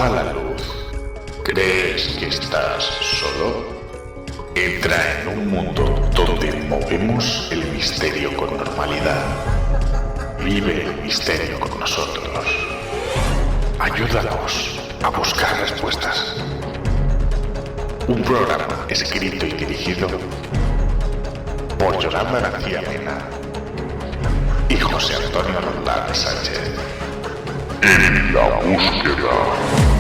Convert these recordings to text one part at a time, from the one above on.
apaga la luz. ¿Crees que estás solo? Entra en un mundo donde movemos el misterio con normalidad. Vive el misterio con nosotros. Ayúdanos a buscar respuestas. Un programa escrito y dirigido por Yolanda García Mena y José Antonio Roldán Sánchez. En la búsqueda.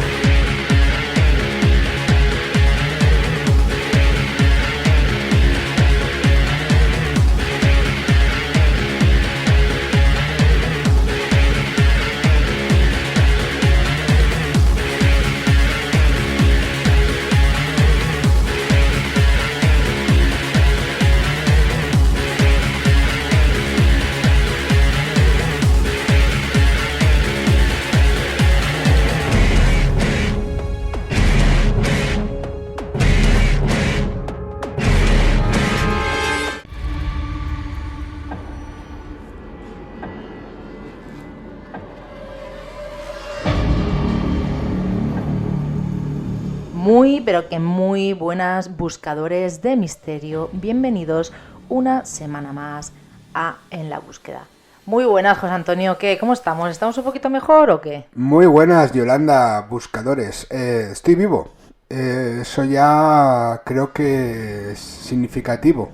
Pero que muy buenas buscadores de misterio, bienvenidos una semana más a En la Búsqueda. Muy buenas, José Antonio, ¿qué? ¿Cómo estamos? ¿Estamos un poquito mejor o qué? Muy buenas, Yolanda, buscadores. Estoy vivo. Eso ya creo que es significativo.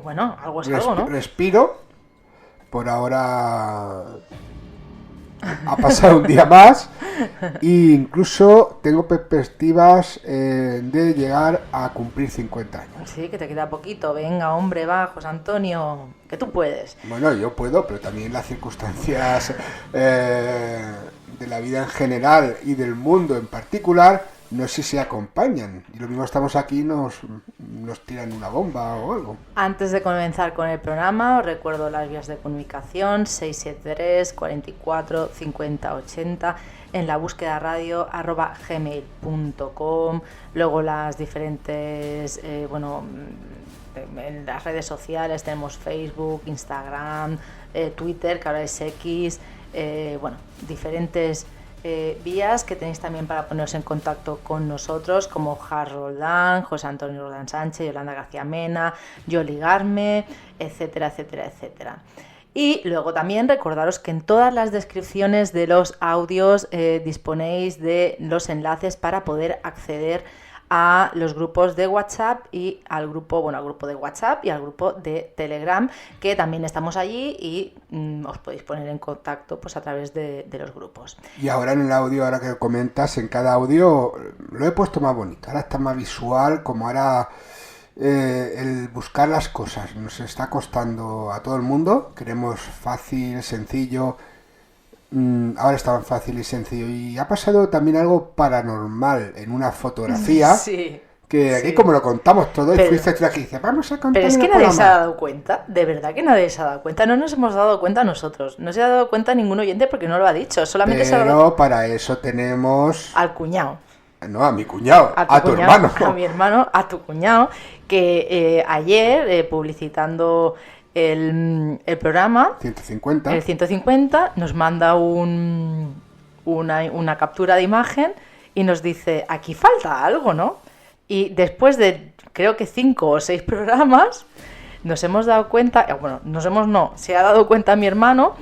Bueno, algo es algo, ¿no? Respiro. Por ahora ha pasado un día más e incluso tengo perspectivas de llegar a cumplir 50 años. Sí, que te queda poquito. Venga, hombre, va, José Antonio, que tú puedes. Bueno, yo puedo, pero también las circunstancias de la vida en general y del mundo en particular no sé si se acompañan. Y lo mismo estamos aquí, nos tiran una bomba o algo. Antes de comenzar con el programa, os recuerdo las vías de comunicación: 673 44 50 80, en la búsqueda radio @gmail.com. Luego las diferentes, en las redes sociales tenemos Facebook, Instagram, Twitter, que ahora es X, diferentes vías que tenéis también para poneros en contacto con nosotros, como Jar Roldán, José Antonio Roldán Sánchez, Yolanda García Mena, yo ligarme, etcétera, etcétera, etcétera. Y luego también recordaros que en todas las descripciones de los audios disponéis de los enlaces para poder acceder a los grupos de WhatsApp y al grupo de WhatsApp y al grupo de Telegram, que también estamos allí y os podéis poner en contacto pues a través de los grupos. Y ahora en el audio, ahora que comentas, en cada audio lo he puesto más bonito, ahora está más visual, como ahora el buscar las cosas nos está costando a todo el mundo, queremos fácil, sencillo. Ahora está tan fácil y sencillo. Y ha pasado también algo paranormal en una fotografía. Sí, que aquí sí. Como lo contamos todo, Pero, y fuiste tú aquí y dices, vamos a contar. Pero es que nadie se ha dado cuenta, de verdad que nadie se ha dado cuenta. No nos hemos dado cuenta nosotros, no se ha dado cuenta ningún oyente porque no lo ha dicho. Solamente Pero se ha dado para eso tenemos al cuñado. No, a mi cuñado, a tu cuñado, hermano. A mi hermano, a tu cuñado, que ayer, publicitando el programa 150. El 150 nos manda una captura de imagen y nos dice, aquí falta algo, ¿no? Y después de, creo que 5 o 6 programas, nos hemos dado cuenta, se ha dado cuenta mi hermano,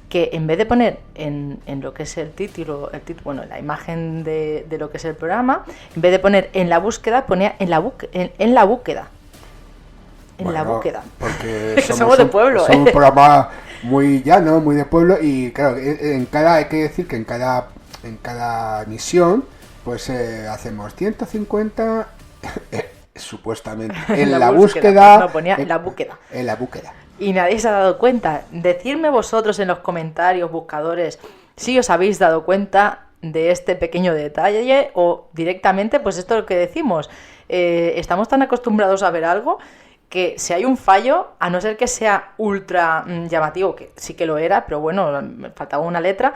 que en vez de poner en lo que es el título, la imagen de lo que es el programa, en vez de poner en la búsqueda, ponía en la búsqueda. En la búsqueda. Porque somos de pueblo. Somos un programa muy llano, muy de pueblo, y claro, hay que decir que en cada emisión pues hacemos 150 supuestamente en la búsqueda. No, ponía en la búsqueda. En la búsqueda. Y nadie se ha dado cuenta. Decidme vosotros en los comentarios, buscadores, si os habéis dado cuenta de este pequeño detalle o directamente, pues esto es lo que decimos. Estamos tan acostumbrados a ver algo que si hay un fallo, a no ser que sea ultra llamativo, que sí que lo era, pero bueno, me faltaba una letra,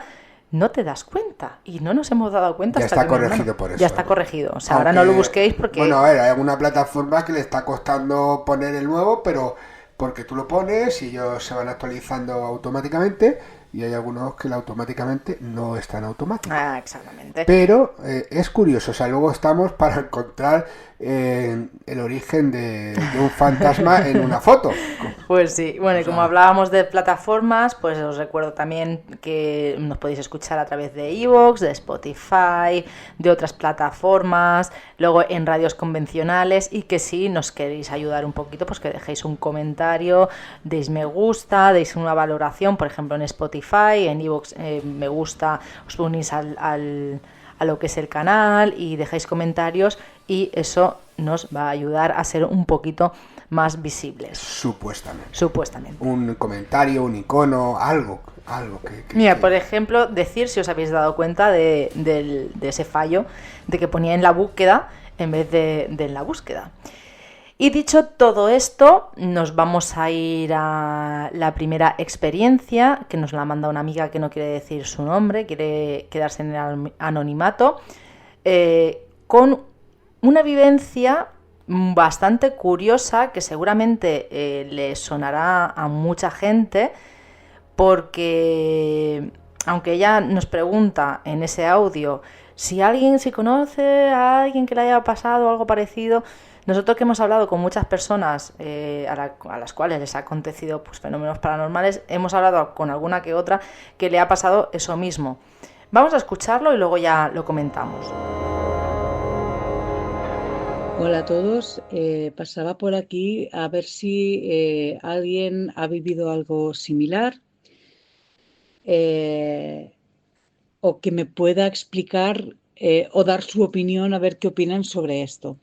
no te das cuenta. Y no nos hemos dado cuenta ya hasta está que corregido por eso. Ya está corregido. O sea, aunque, ahora no lo busquéis porque... Bueno, a ver, hay alguna plataforma que le está costando poner el nuevo, pero porque tú lo pones y ellos se van actualizando automáticamente y hay algunos que automáticamente no están automáticos. Exactamente. Pero es curioso, o sea, luego estamos para encontrar el origen de un fantasma en una foto. Pues sí, bueno, y como hablábamos de plataformas, pues os recuerdo también que nos podéis escuchar a través de iVoox, de Spotify, de otras plataformas, luego en radios convencionales, y que si nos queréis ayudar un poquito, pues que dejéis un comentario, deis me gusta, deis una valoración, por ejemplo en Spotify, en iVoox me gusta, os unís a lo que es el canal y dejáis comentarios, y eso nos va a ayudar a ser un poquito más visibles. Supuestamente. Un comentario, un icono, algo Mira, por ejemplo, decir si os habéis dado cuenta de ese fallo de que ponía en la búsqueda en vez de en la búsqueda. Y dicho todo esto, nos vamos a ir a la primera experiencia, que nos la manda una amiga que no quiere decir su nombre, quiere quedarse en el anonimato, con una vivencia bastante curiosa que seguramente le sonará a mucha gente, porque aunque ella nos pregunta en ese audio si conoce a alguien que le haya pasado algo parecido, nosotros que hemos hablado con muchas personas a las cuales les ha acontecido pues, fenómenos paranormales, hemos hablado con alguna que otra que le ha pasado eso mismo. Vamos a escucharlo y luego ya lo comentamos. Hola a todos, pasaba por aquí a ver si alguien ha vivido algo similar o que me pueda explicar o dar su opinión, a ver qué opinan sobre esto.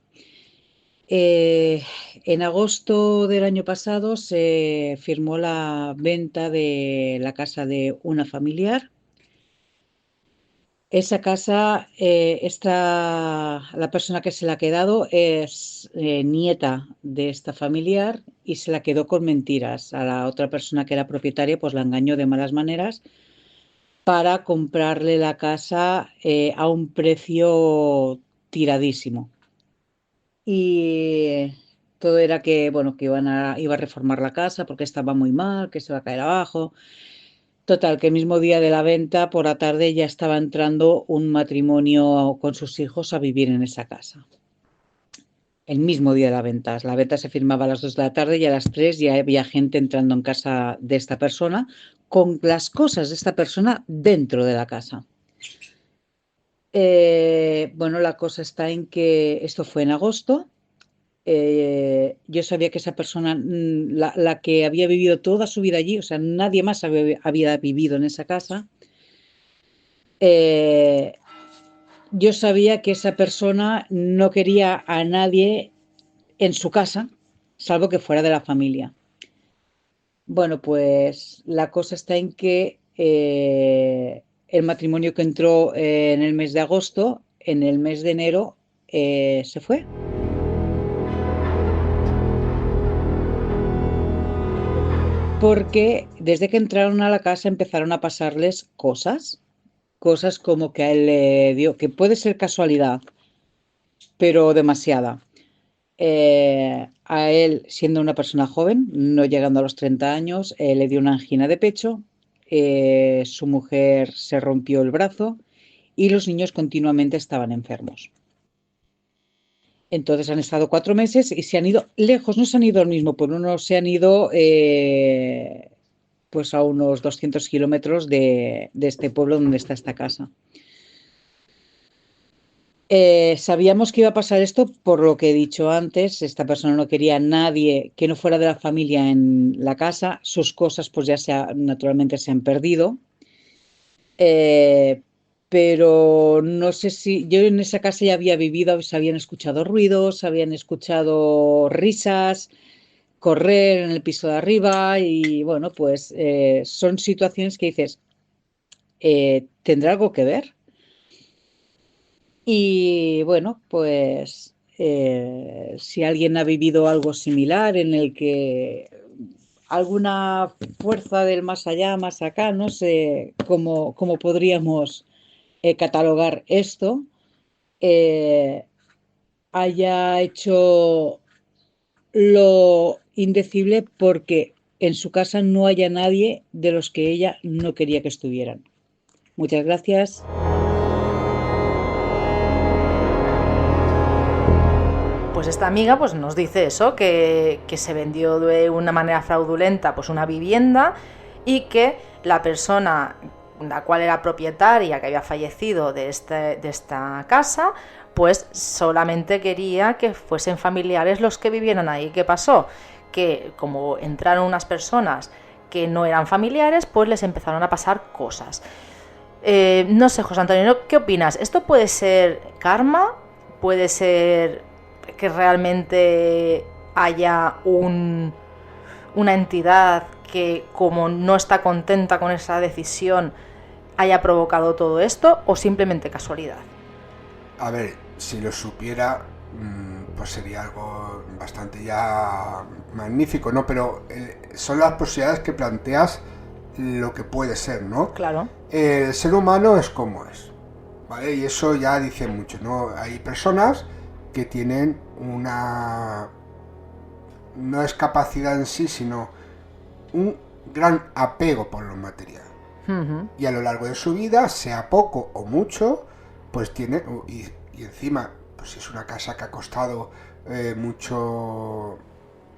En agosto del año pasado se firmó la venta de la casa de una familiar. Esa casa, la persona que se la ha quedado es nieta de esta familiar y se la quedó con mentiras. A la otra persona que era propietaria, pues la engañó de malas maneras para comprarle la casa a un precio tiradísimo. Y todo era que, bueno, que iba a reformar la casa porque estaba muy mal, que se va a caer abajo. Total, que el mismo día de la venta, por la tarde, ya estaba entrando un matrimonio con sus hijos a vivir en esa casa. El mismo día de la venta. La venta se firmaba a las 2 de la tarde y a las 3 ya había gente entrando en casa de esta persona con las cosas de esta persona dentro de la casa. Bueno, la cosa está en que esto fue en agosto. Yo sabía que esa persona, la que había vivido toda su vida allí, o sea, nadie más había vivido en esa casa. Yo sabía que esa persona no quería a nadie en su casa, salvo que fuera de la familia. Bueno, pues la cosa está en que el matrimonio que entró en el mes de agosto, en el mes de enero, se fue. Porque desde que entraron a la casa empezaron a pasarles cosas como que a él le dio, que puede ser casualidad, pero demasiada. A él, siendo una persona joven, no llegando a los 30 años, le dio una angina de pecho, su mujer se rompió el brazo y los niños continuamente estaban enfermos. Entonces han estado 4 meses y se han ido lejos, no se han ido al mismo pueblo, no se han ido pues a unos 200 kilómetros de este pueblo donde está esta casa. Sabíamos que iba a pasar esto por lo que he dicho antes. Esta persona no quería a nadie que no fuera de la familia en la casa. Sus cosas pues naturalmente se han perdido. Pero no sé si yo en esa casa ya había vivido, se habían escuchado ruidos, se habían escuchado risas, correr en el piso de arriba y bueno, pues son situaciones que dices, ¿tendrá algo que ver? Y bueno, pues si alguien ha vivido algo similar en el que alguna fuerza del más allá, más acá, no sé cómo podríamos catalogar esto, haya hecho lo indecible porque en su casa no haya nadie de los que ella no quería que estuvieran. Muchas gracias. Pues esta amiga pues nos dice eso, que se vendió de una manera fraudulenta pues una vivienda y que la persona la cual era propietaria, que había fallecido de esta casa, pues solamente quería que fuesen familiares los que vivieran ahí. ¿Qué pasó? Que como entraron unas personas que no eran familiares, pues les empezaron a pasar cosas. No sé, José Antonio, ¿qué opinas? ¿Esto puede ser karma? ¿Puede ser que realmente haya una entidad que, como no está contenta con esa decisión, haya provocado todo esto, o simplemente casualidad? A ver, si lo supiera, pues sería algo bastante ya magnífico, ¿no? Pero son las posibilidades que planteas lo que puede ser, ¿no? Claro. El ser humano es como es, ¿vale? Y eso ya dice mucho, ¿no? Hay personas que tienen no es capacidad en sí, sino un gran apego por lo material. Uh-huh. Y a lo largo de su vida, sea poco o mucho, pues tiene, y encima, pues si es una casa que ha costado mucho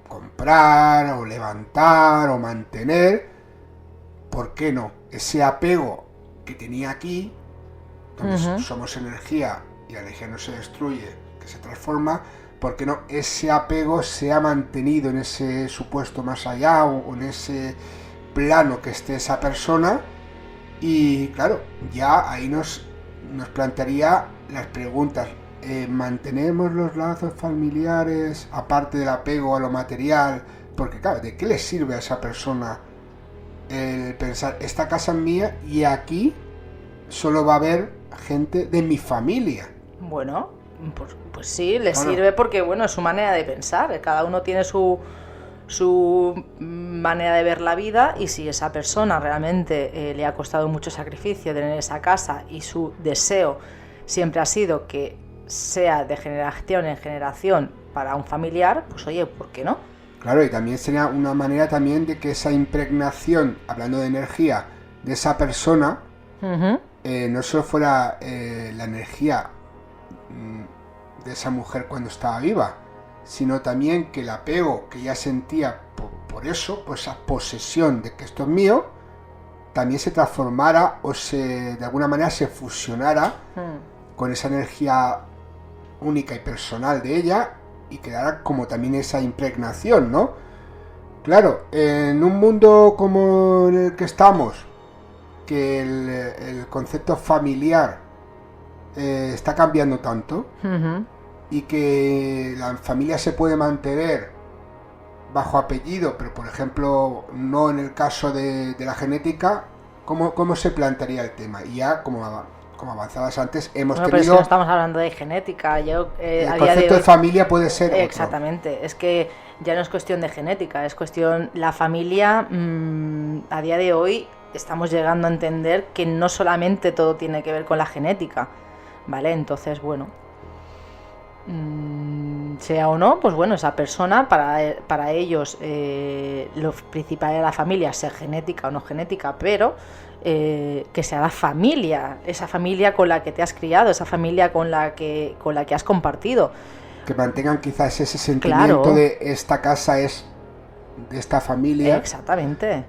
comprar o levantar o mantener, ¿por qué no? Ese apego que tenía aquí, donde Uh-huh. somos energía y la energía no se destruye, que se transforma, ¿por qué no ese apego se ha mantenido en ese supuesto más allá o en ese plano que esté esa persona? Y claro, ya ahí nos plantearía las preguntas. ¿Mantenemos los lazos familiares aparte del apego a lo material? Porque claro, ¿de qué le sirve a esa persona el pensar, esta casa es mía y aquí solo va a haber gente de mi familia? Bueno, pues sí, le sirve porque, bueno, es su manera de pensar. Cada uno tiene su manera de ver la vida, y si esa persona realmente le ha costado mucho sacrificio tener esa casa y su deseo siempre ha sido que sea de generación en generación para un familiar, pues oye, ¿por qué no? Claro, y también sería una manera también de que esa impregnación, hablando de energía, de esa persona, Uh-huh. no solo fuera la energía de esa mujer cuando estaba viva, sino también que el apego que ella sentía por eso, por esa posesión de que esto es mío, también se transformara o de alguna manera se fusionara con esa energía única y personal de ella y quedara como también esa impregnación, ¿no? Claro, en un mundo como en el que estamos, que el concepto familiar está cambiando tanto, Uh-huh. y que la familia se puede mantener bajo apellido, pero por ejemplo no en el caso de la genética, ¿cómo se plantearía el tema? Y ya como avanzabas antes, hemos Pero tenido... es que no estamos hablando de genética. Yo, el a día concepto de de familia puede ser otro. Exactamente, es que ya no es cuestión de genética, es cuestión... La familia, a día de hoy, estamos llegando a entender que no solamente todo tiene que ver con la genética, ¿vale? Entonces, bueno, sea o no, pues bueno, esa persona, para ellos lo principal de la familia, sea genética o no genética, pero que sea la familia, esa familia con la que te has criado, esa familia con la que has compartido. Que mantengan quizás ese sentimiento, claro, de esta casa es de esta familia. Exactamente.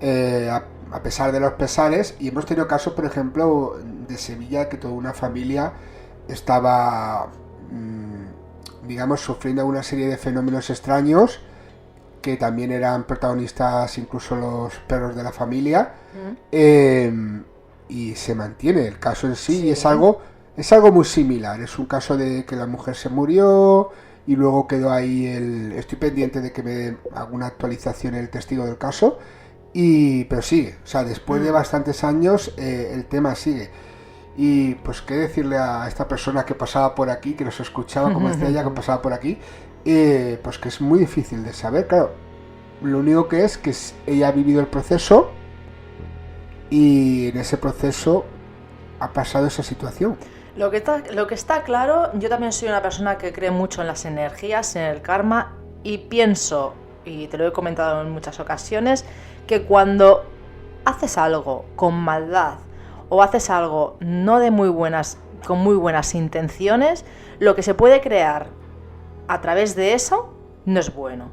A pesar de los pesares. Y hemos tenido casos, por ejemplo, de Sevilla, que toda una familia estaba, digamos, sufriendo una serie de fenómenos extraños, que también eran protagonistas incluso los perros de la familia, y se mantiene el caso en sí, y es algo muy similar. Es un caso de que la mujer se murió y luego quedó ahí estoy pendiente de que me den alguna actualización el testigo del caso, pero sigue, o sea, después de bastantes años el tema sigue. Y pues qué decirle a esta persona que pasaba por aquí, que nos escuchaba, como decía ella, que pasaba por aquí, pues que es muy difícil de saber. Claro, lo único que es que ella ha vivido el proceso y en ese proceso ha pasado esa situación. Lo que está claro, yo también soy una persona que cree mucho en las energías, en el karma, y pienso, y te lo he comentado en muchas ocasiones, que cuando haces algo con maldad o haces algo no de con muy buenas intenciones, lo que se puede crear a través de eso no es bueno,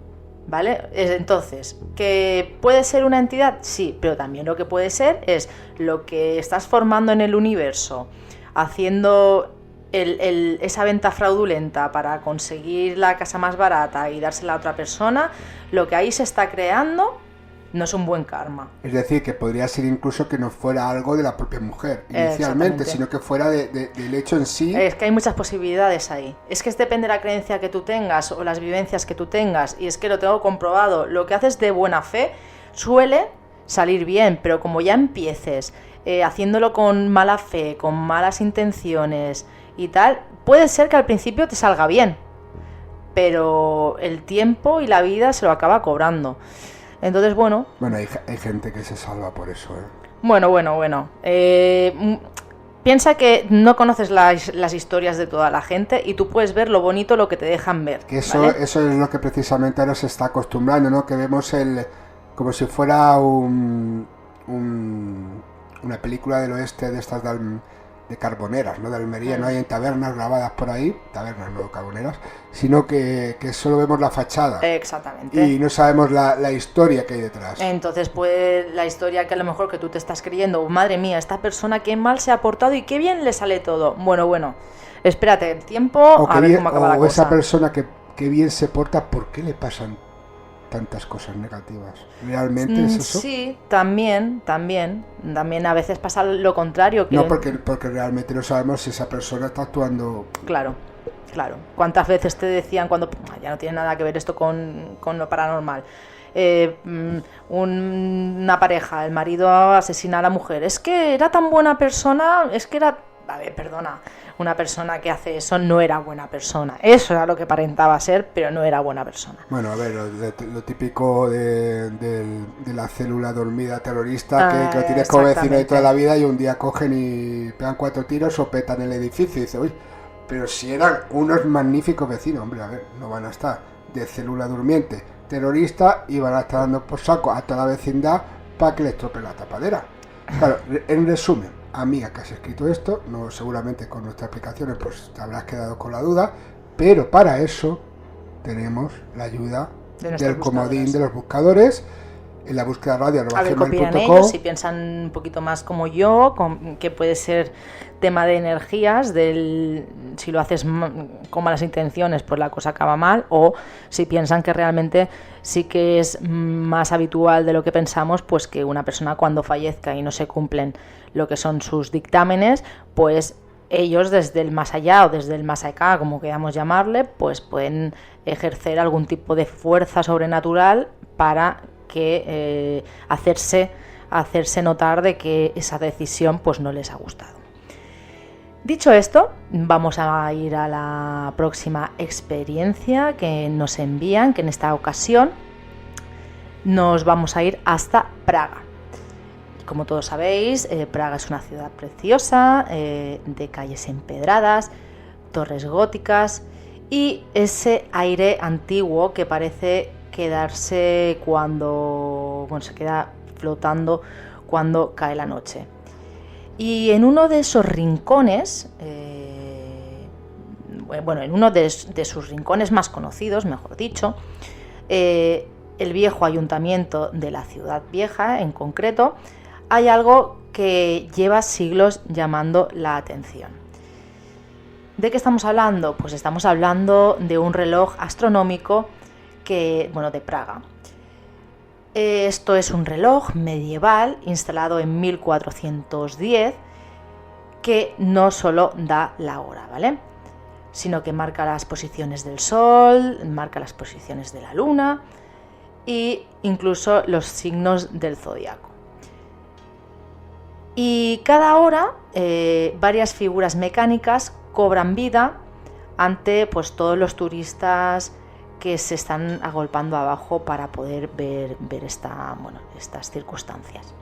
¿vale? Entonces, ¿que puede ser una entidad? Sí, pero también lo que puede ser es lo que estás formando en el universo, haciendo esa venta fraudulenta para conseguir la casa más barata y dársela a otra persona. Lo que ahí se está creando no es un buen karma. Es decir, que podría ser incluso que no fuera algo de la propia mujer inicialmente, sino que fuera del hecho en sí. Es que hay muchas posibilidades ahí. Es que depende de la creencia que tú tengas o las vivencias que tú tengas, y es que lo tengo comprobado. Lo que haces de buena fe suele salir bien, pero como ya empieces haciéndolo con mala fe, con malas intenciones y tal, puede ser que al principio te salga bien, pero el tiempo y la vida se lo acaba cobrando. Entonces, bueno... Bueno, hay gente que se salva por eso, ¿eh? Bueno. Piensa que no conoces las historias de toda la gente y tú puedes ver lo bonito, lo que te dejan ver. Que eso, ¿vale? Eso es lo que precisamente ahora se está acostumbrando, ¿no? Que vemos como si fuera una película del oeste de estas de carboneras, ¿no? De Almería, no hay en tabernas grabadas por ahí, tabernas no carboneras, sino que solo vemos la fachada. Exactamente. Y no sabemos la historia que hay detrás. Entonces, pues la historia que a lo mejor que tú te estás creyendo, madre mía, esta persona qué mal se ha portado y qué bien le sale todo. Bueno, espérate el tiempo a ver cómo acaba la cosa. O esa persona que bien se porta, ¿por qué le pasan tantas cosas negativas? ¿Realmente es eso? Sí, también a veces pasa lo contrario. Que... No, porque realmente no sabemos si esa persona está actuando... Claro. ¿Cuántas veces te decían cuando ya no tiene nada que ver esto con lo paranormal? Una pareja, el marido asesina a la mujer. Es que era tan buena persona, A ver, perdona, una persona que hace eso no era buena persona. Eso era lo que aparentaba ser, pero no era buena persona. Bueno, a ver, lo típico de la célula dormida terrorista, que lo tienes como vecino de toda la vida y un día cogen y pegan 4 tiros o petan el edificio y dice, uy, pero si eran unos magníficos vecinos, hombre, a ver, no van a estar de célula durmiente terrorista y van a estar dando por saco a toda la vecindad para que les trope la tapadera. Claro, en resumen, amiga que has escrito esto, no seguramente con nuestras aplicaciones pues te habrás quedado con la duda, pero para eso tenemos la ayuda del comodín de los buscadores en la búsqueda radio. A ver qué opinan ellos, si piensan un poquito más como yo, que puede ser tema de energías, si lo haces con malas intenciones pues la cosa acaba mal, o si piensan que realmente sí que es más habitual de lo que pensamos, pues que una persona cuando fallezca y no se cumplen lo que son sus dictámenes, pues ellos desde el más allá o desde el más acá, como queramos llamarle, pues pueden ejercer algún tipo de fuerza sobrenatural para que hacerse notar de que esa decisión pues no les ha gustado. Dicho esto, vamos a ir a la próxima experiencia que nos envían, que en esta ocasión nos vamos a ir hasta Praga. Como todos sabéis, Praga es una ciudad preciosa, de calles empedradas, torres góticas y ese aire antiguo que parece quedarse se queda flotando cuando cae la noche. Y en uno de esos rincones, en uno de sus rincones más conocidos, mejor dicho, el viejo ayuntamiento de la ciudad vieja en concreto, hay algo que lleva siglos llamando la atención. ¿De qué estamos hablando? Pues estamos hablando de un reloj astronómico de Praga. Esto es un reloj medieval instalado en 1410 que no solo da la hora, ¿vale? Sino que marca las posiciones del sol, marca las posiciones de la luna e incluso los signos del zodiaco. Y cada hora varias figuras mecánicas cobran vida ante pues todos los turistas que se están agolpando abajo para poder ver estas circunstancias.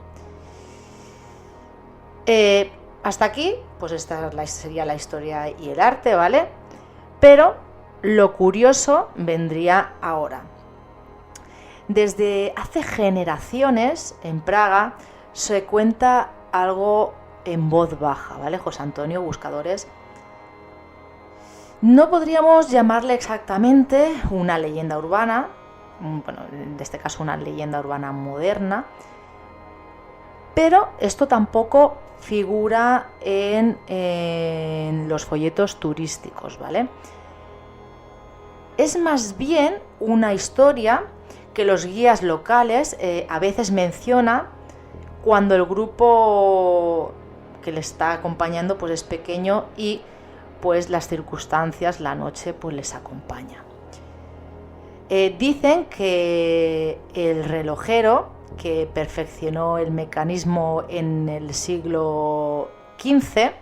Hasta aquí, pues esta sería la historia y el arte, ¿vale? Pero lo curioso vendría ahora. Desde hace generaciones en Praga se cuenta algo en voz baja, ¿vale? José Antonio, buscadores. No podríamos llamarle exactamente una leyenda urbana, bueno, en este caso una leyenda urbana moderna, pero esto tampoco figura en los folletos turísticos, ¿vale? Es más bien una historia que los guías locales a veces mencionan cuando el grupo que le está acompañando pues es pequeño y pues las circunstancias, la noche pues les acompaña. Dicen que el relojero que perfeccionó el mecanismo en el siglo XV,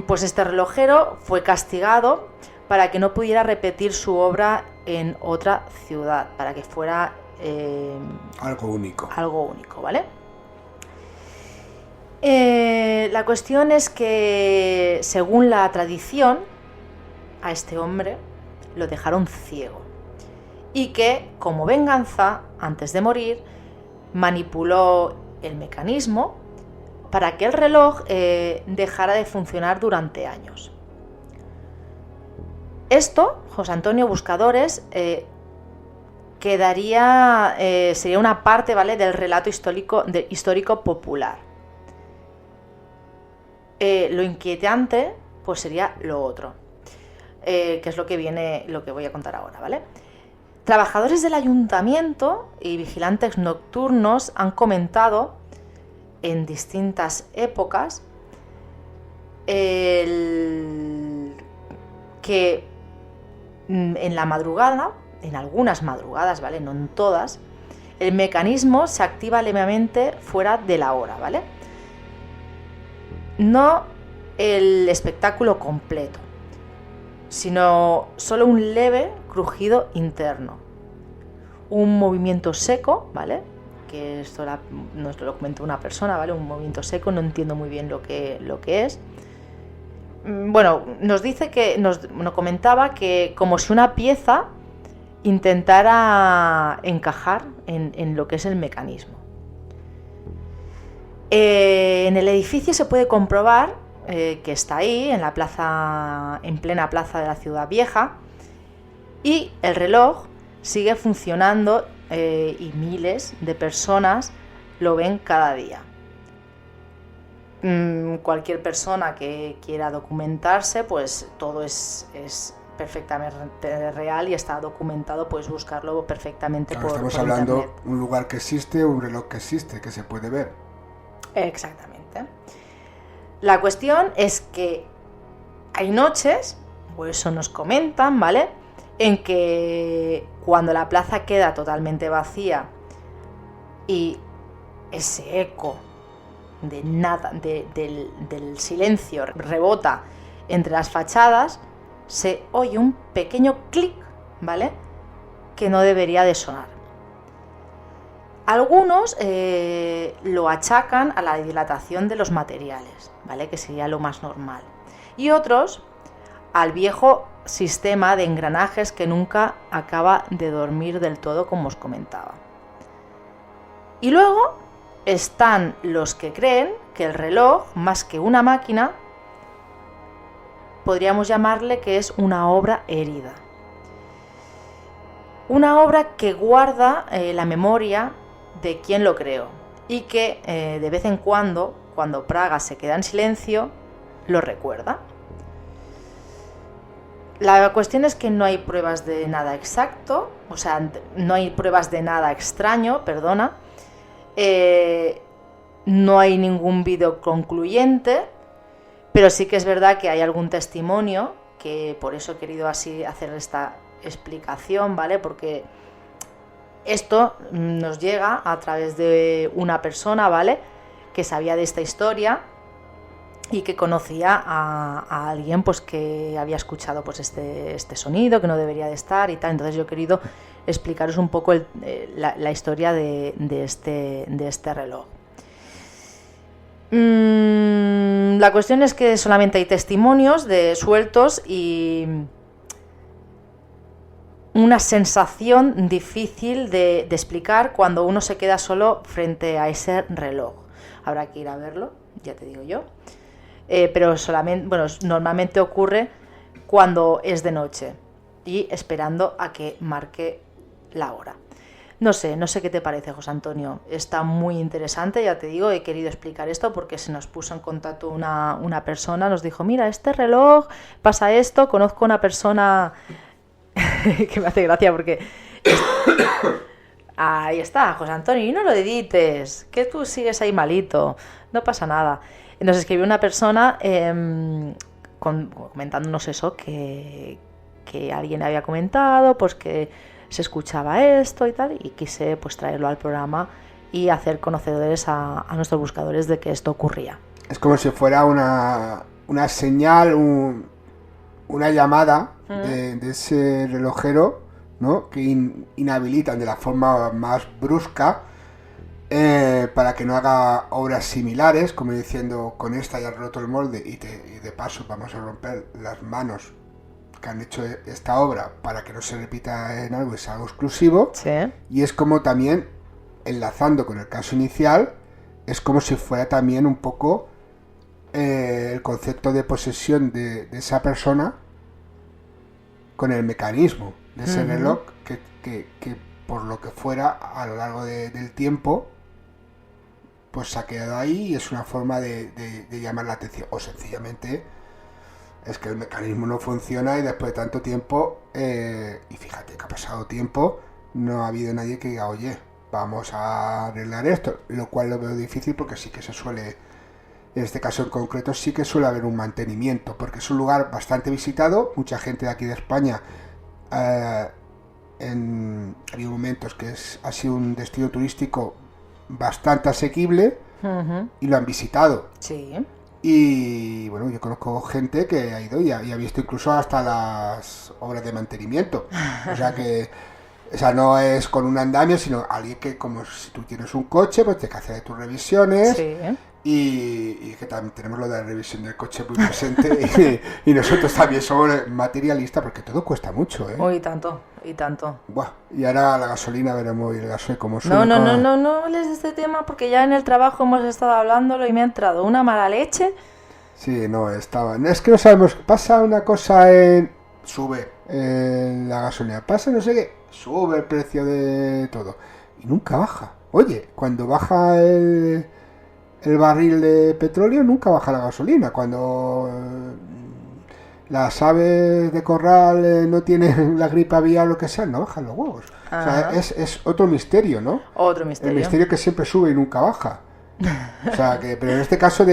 pues este relojero fue castigado para que no pudiera repetir su obra en otra ciudad, para que fuera algo único. Algo único, ¿vale? La cuestión es que, según la tradición, a este hombre lo dejaron ciego y que, como venganza, antes de morir, manipuló el mecanismo para que el reloj dejara de funcionar durante años. Esto, José Antonio, buscadores, sería una parte, ¿vale?, del relato histórico popular. Lo inquietante pues sería lo otro, que es lo que voy a contar ahora, ¿vale? Trabajadores del ayuntamiento y vigilantes nocturnos han comentado en distintas épocas que en la madrugada, en algunas madrugadas, ¿vale?, no en todas, el mecanismo se activa levemente fuera de la hora, ¿vale? No el espectáculo completo, sino solo un leve crujido interno, un movimiento seco, ¿vale? Que esto nos lo comentó una persona, ¿vale? Un movimiento seco, no entiendo muy bien lo que es. Bueno, nos comentaba que como si una pieza intentara encajar en lo que es el mecanismo. En el edificio se puede comprobar que está ahí, en plena plaza de la ciudad vieja, y el reloj sigue funcionando y miles de personas lo ven cada día. Cualquier persona que quiera documentarse, pues todo es perfectamente real y está documentado, puedes buscarlo perfectamente. Claro, por estamos hablando de internet. un lugar que existe, un reloj que existe, que se puede ver. Exactamente. La cuestión es que hay noches, o eso nos comentan, ¿vale?, en que cuando la plaza queda totalmente vacía y ese eco de nada, del silencio rebota entre las fachadas, se oye un pequeño clic, ¿vale?, que no debería de sonar. Algunos lo achacan a la dilatación de los materiales, ¿vale?, que sería lo más normal. Y otros al viejo sistema de engranajes que nunca acaba de dormir del todo, como os comentaba. Y luego están los que creen que el reloj, más que una máquina, podríamos llamarle que es una obra herida. Una obra que guarda la memoria de quien lo creó y que de vez en cuando Praga se queda en silencio, lo recuerda. La cuestión es que no hay pruebas de nada exacto, o sea, no hay pruebas de nada extraño, perdona. No hay ningún vídeo concluyente, pero sí que es verdad que hay algún testimonio, que por eso he querido así hacer esta explicación, ¿vale? Porque esto nos llega a través de una persona, ¿vale?, que sabía de esta historia y que conocía a alguien pues que había escuchado pues este sonido que no debería de estar y tal. Entonces yo he querido explicaros un poco la historia de este reloj. La cuestión es que solamente hay testimonios sueltos y una sensación difícil de explicar cuando uno se queda solo frente a ese reloj. Habrá que ir a verlo, ya te digo yo. Pero solamente, bueno, normalmente ocurre cuando es de noche y esperando a que marque la hora. No sé qué te parece, José Antonio. Está muy interesante, ya te digo, he querido explicar esto porque se nos puso en contacto una persona, nos dijo, mira, este reloj pasa esto, conozco una persona que me hace gracia porque... Ahí está, José Antonio, y no lo edites, que tú sigues ahí malito, no pasa nada. Nos escribió una persona comentándonos eso, que alguien había comentado, pues que se escuchaba esto y tal, y quise pues traerlo al programa y hacer conocedores a nuestros buscadores de que esto ocurría. Es como si fuera una señal, una llamada de ese relojero, ¿no? Que inhabilitan de la forma más brusca para que no haga obras similares, como diciendo, con esta ya has roto el molde y de paso vamos a romper las manos que han hecho esta obra para que no se repita en algo, es algo exclusivo. Sí. Y es como también, enlazando con el caso inicial, es como si fuera también un poco el concepto de posesión de esa persona con el mecanismo de ese reloj que por lo que fuera a lo largo del tiempo pues se ha quedado ahí y es una forma de llamar la atención, o sencillamente es que el mecanismo no funciona y después de tanto tiempo y fíjate que ha pasado tiempo, no ha habido nadie que diga, oye, vamos a arreglar esto, lo cual lo veo difícil porque sí que se suele, en este caso en concreto sí que suele haber un mantenimiento, porque es un lugar bastante visitado, mucha gente de aquí de España ha habido momentos que ha sido un destino turístico bastante asequible y lo han visitado. Sí. Y bueno, yo conozco gente que ha ido y ha visto incluso hasta las obras de mantenimiento. O sea que, o sea, no es con un andamio, sino alguien que, como si tú tienes un coche, pues te que hacer tus revisiones. Sí. Y que también tenemos lo de la revisión del coche muy presente. y nosotros también somos materialistas porque todo cuesta mucho, ¿eh? Oh, y tanto. Buah, y ahora la gasolina veremos y el gasoil como sube. No hables de este tema porque ya en el trabajo hemos estado hablándolo y me ha entrado una mala leche. Sí, no, es que no sabemos, pasa una cosa sube la gasolina, pasa no sé qué, sube el precio de todo y nunca baja. Oye, cuando baja el barril de petróleo nunca baja la gasolina, cuando las aves de corral no tienen la gripe aviar o lo que sea, no bajan los huevos. Ajá. O sea, es otro misterio, ¿no? Otro misterio. El misterio que siempre sube y nunca baja. O sea, pero en este caso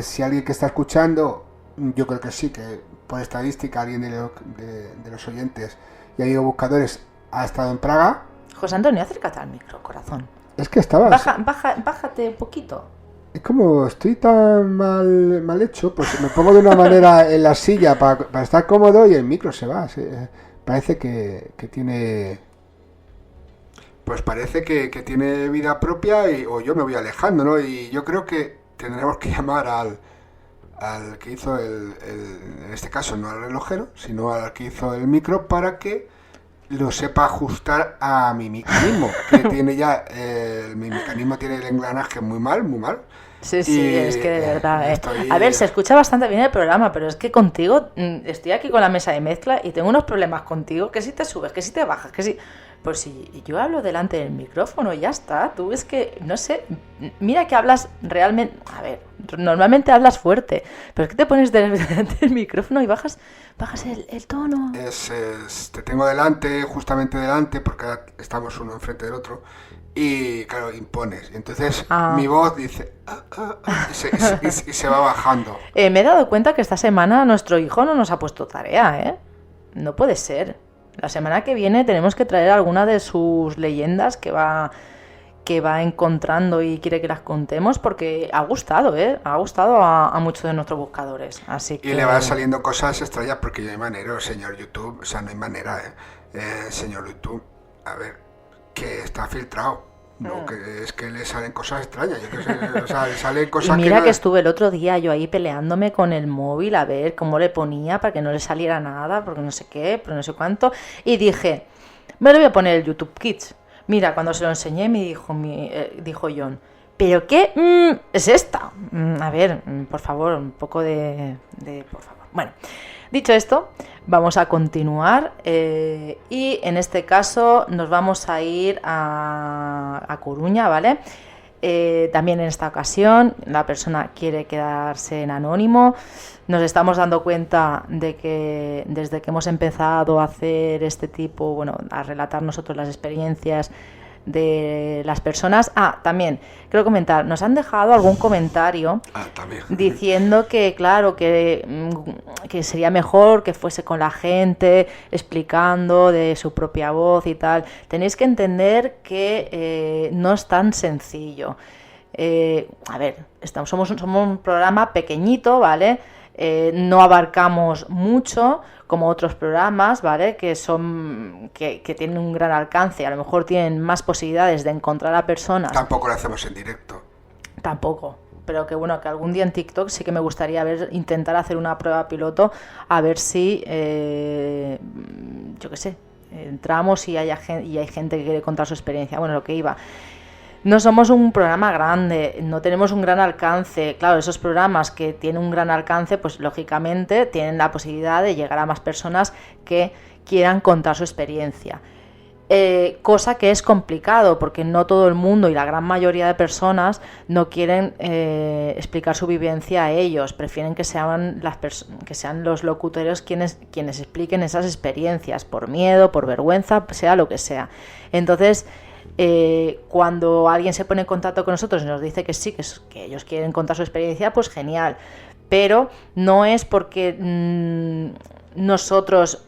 si alguien que está escuchando, yo creo que sí, que por estadística alguien de los oyentes y amigos buscadores ha estado en Praga. José Antonio, acércate al micro, corazón. Es que estabas... Bájate un poquito. Es como estoy tan mal hecho, pues me pongo de una manera en la silla para estar cómodo y el micro se va. Parece que tiene... Pues parece que tiene vida propia o yo me voy alejando, ¿no? Y yo creo que tendremos que llamar al que hizo en este caso no al relojero, sino al que hizo el micro para que lo sepa ajustar a mi mecanismo, que tiene ya, mi mecanismo tiene el engranaje muy mal. Sí, y es que de verdad, estoy... A ver, se escucha bastante bien el programa, pero es que contigo estoy aquí con la mesa de mezcla y tengo unos problemas contigo, que si te subes, que si te bajas, que si... Pues si yo hablo delante del micrófono y ya está, tú es que, no sé, mira que hablas realmente, a ver, normalmente hablas fuerte, pero es que te pones delante del micrófono y bajas el tono. Te tengo justamente delante, porque estamos uno enfrente del otro, y claro, impones, y entonces mi voz dice, y se va bajando. Me he dado cuenta que esta semana nuestro hijo no nos ha puesto tarea, ¿eh? No puede ser. La semana que viene tenemos que traer alguna de sus leyendas que va encontrando y quiere que las contemos porque ha gustado, ha gustado a muchos de nuestros buscadores. Así que... Y le van saliendo cosas extrañas porque no hay manera, señor YouTube, o sea, no hay manera, señor YouTube, a ver, que está filtrado. No, que es que le salen cosas extrañas, yo qué sé, o sea, le salen cosas y mira que no... estuve el otro día yo ahí peleándome con el móvil a ver cómo le ponía para que no le saliera nada, porque no sé qué, pero no sé cuánto, y dije, Me lo voy a poner el YouTube Kids. Mira, cuando se lo enseñé me dijo John, ¿pero qué es esta? A ver, por favor, un poco de por favor. Bueno, dicho esto, vamos a continuar y en este caso nos vamos a ir a Coruña, ¿vale? También en esta ocasión la persona quiere quedarse en anónimo. Nos estamos dando cuenta de que desde que hemos empezado a hacer este tipo, bueno, a relatar nosotros las experiencias de las personas. También quiero comentar, nos han dejado algún comentario diciendo que claro, que sería mejor que fuese con la gente explicando de su propia voz y tal. Tenéis que entender que no es tan sencillo. A ver, somos un programa pequeñito, ¿vale? No abarcamos mucho como otros programas, ¿vale? Que tienen un gran alcance, a lo mejor tienen más posibilidades de encontrar a personas. Tampoco lo hacemos en directo. Tampoco, pero que bueno, que algún día en TikTok sí que me gustaría intentar hacer una prueba piloto, a ver si, yo qué sé, entramos y hay gente que quiere contar su experiencia. Bueno, lo que iba. No somos un programa grande, no tenemos un gran alcance. Claro, esos programas que tienen un gran alcance, pues lógicamente tienen la posibilidad de llegar a más personas que quieran contar su experiencia. Cosa que es complicado, porque no todo el mundo y la gran mayoría de personas no quieren explicar su vivencia a ellos. Prefieren que sean los locutores quienes expliquen esas experiencias, por miedo, por vergüenza, sea lo que sea. Entonces, cuando alguien se pone en contacto con nosotros y nos dice que sí, que ellos quieren contar su experiencia, pues genial, pero no es porque nosotros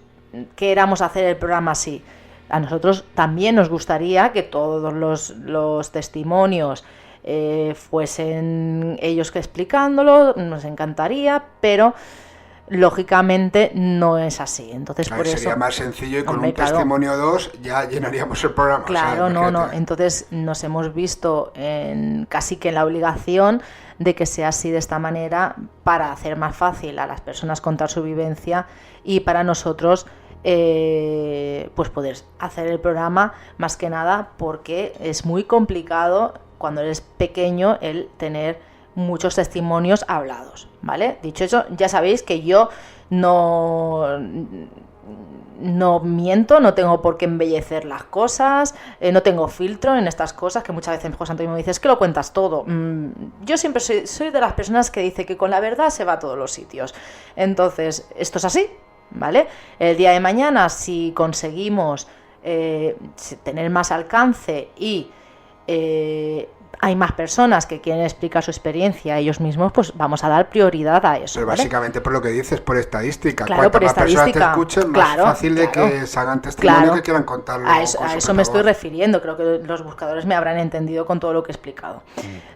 queramos hacer el programa así. A nosotros también nos gustaría que todos los testimonios fuesen ellos que explicándolo, nos encantaría, pero lógicamente no es así. Entonces, por sería eso más sencillo y con un testimonio o dos ya llenaríamos el programa. Claro, no. Entonces nos hemos visto casi que en la obligación de que sea así, de esta manera, para hacer más fácil a las personas contar su vivencia y para nosotros pues poder hacer el programa, más que nada porque es muy complicado cuando eres pequeño el tener muchos testimonios hablados, ¿vale? Dicho eso, ya sabéis que yo no miento, no tengo por qué embellecer las cosas, no tengo filtro en estas cosas, que muchas veces José Antonio me dice, es que lo cuentas todo. Yo siempre soy de las personas que dice que con la verdad se va a todos los sitios. Entonces, esto es así, ¿vale? El día de mañana, si conseguimos tener más alcance y hay más personas que quieren explicar su experiencia ellos mismos, pues vamos a dar prioridad a eso. Pero ¿vale? Básicamente por lo que dices, por estadística. Claro, Cuanto por más estadística, personas te escuchen, más fácil de que se hagan testimonio que quieran contarlo. A eso me estoy refiriendo. Creo que los buscadores me habrán entendido con todo lo que he explicado.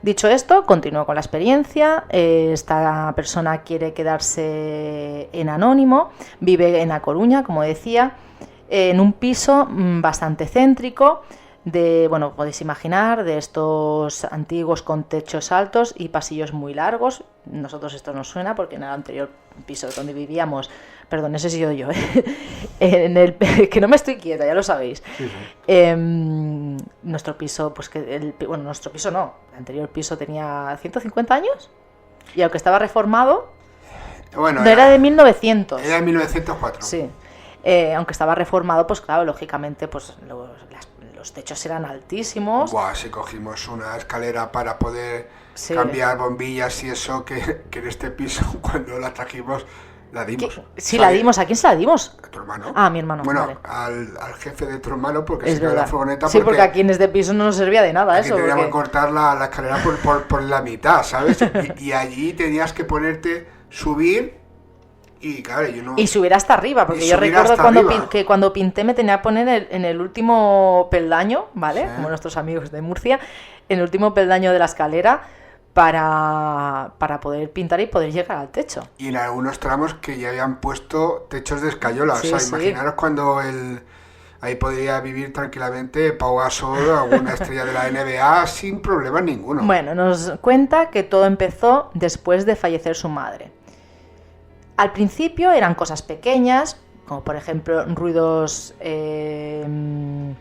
Dicho esto, continúo con la experiencia. Esta persona quiere quedarse en anónimo, vive en A Coruña, como decía, en un piso bastante céntrico, bueno, podéis imaginar, de estos antiguos con techos altos y pasillos muy largos. Nosotros esto nos suena porque en el anterior piso donde vivíamos, perdón, ese he sido yo, que no me estoy quieta, ya lo sabéis. Sí. Nuestro piso, pues nuestro piso no, el anterior piso tenía 150 años y aunque estaba reformado, bueno, era de 1900. Era de 1904. Sí. Aunque estaba reformado, pues claro, lógicamente, pues los techos eran altísimos. Si cogimos una escalera para poder cambiar bombillas y eso, que en este piso, cuando la trajimos, la dimos. Sí, la dimos. ¿A quién se la dimos? A tu hermano. A mi hermano. Bueno, vale. al jefe de tu hermano, porque es se quedó la furgoneta. Sí, porque aquí en este piso no nos servía de nada eso. Teníamos que cortar la escalera por la mitad, ¿sabes? y allí tenías que subir. Y claro, y subir hasta arriba, porque yo recuerdo que cuando pinté me tenía que poner en el último peldaño, ¿vale? Sí. Como nuestros amigos de Murcia, en el último peldaño de la escalera para poder pintar y poder llegar al techo. Y en algunos tramos que ya habían puesto techos de escayola, sí, o sea, imaginaros cuando ahí podría vivir tranquilamente Pau Gasol o alguna estrella de la NBA sin problema ninguno. Bueno, nos cuenta que todo empezó después de fallecer su madre. Al principio eran cosas pequeñas, como por ejemplo ruidos en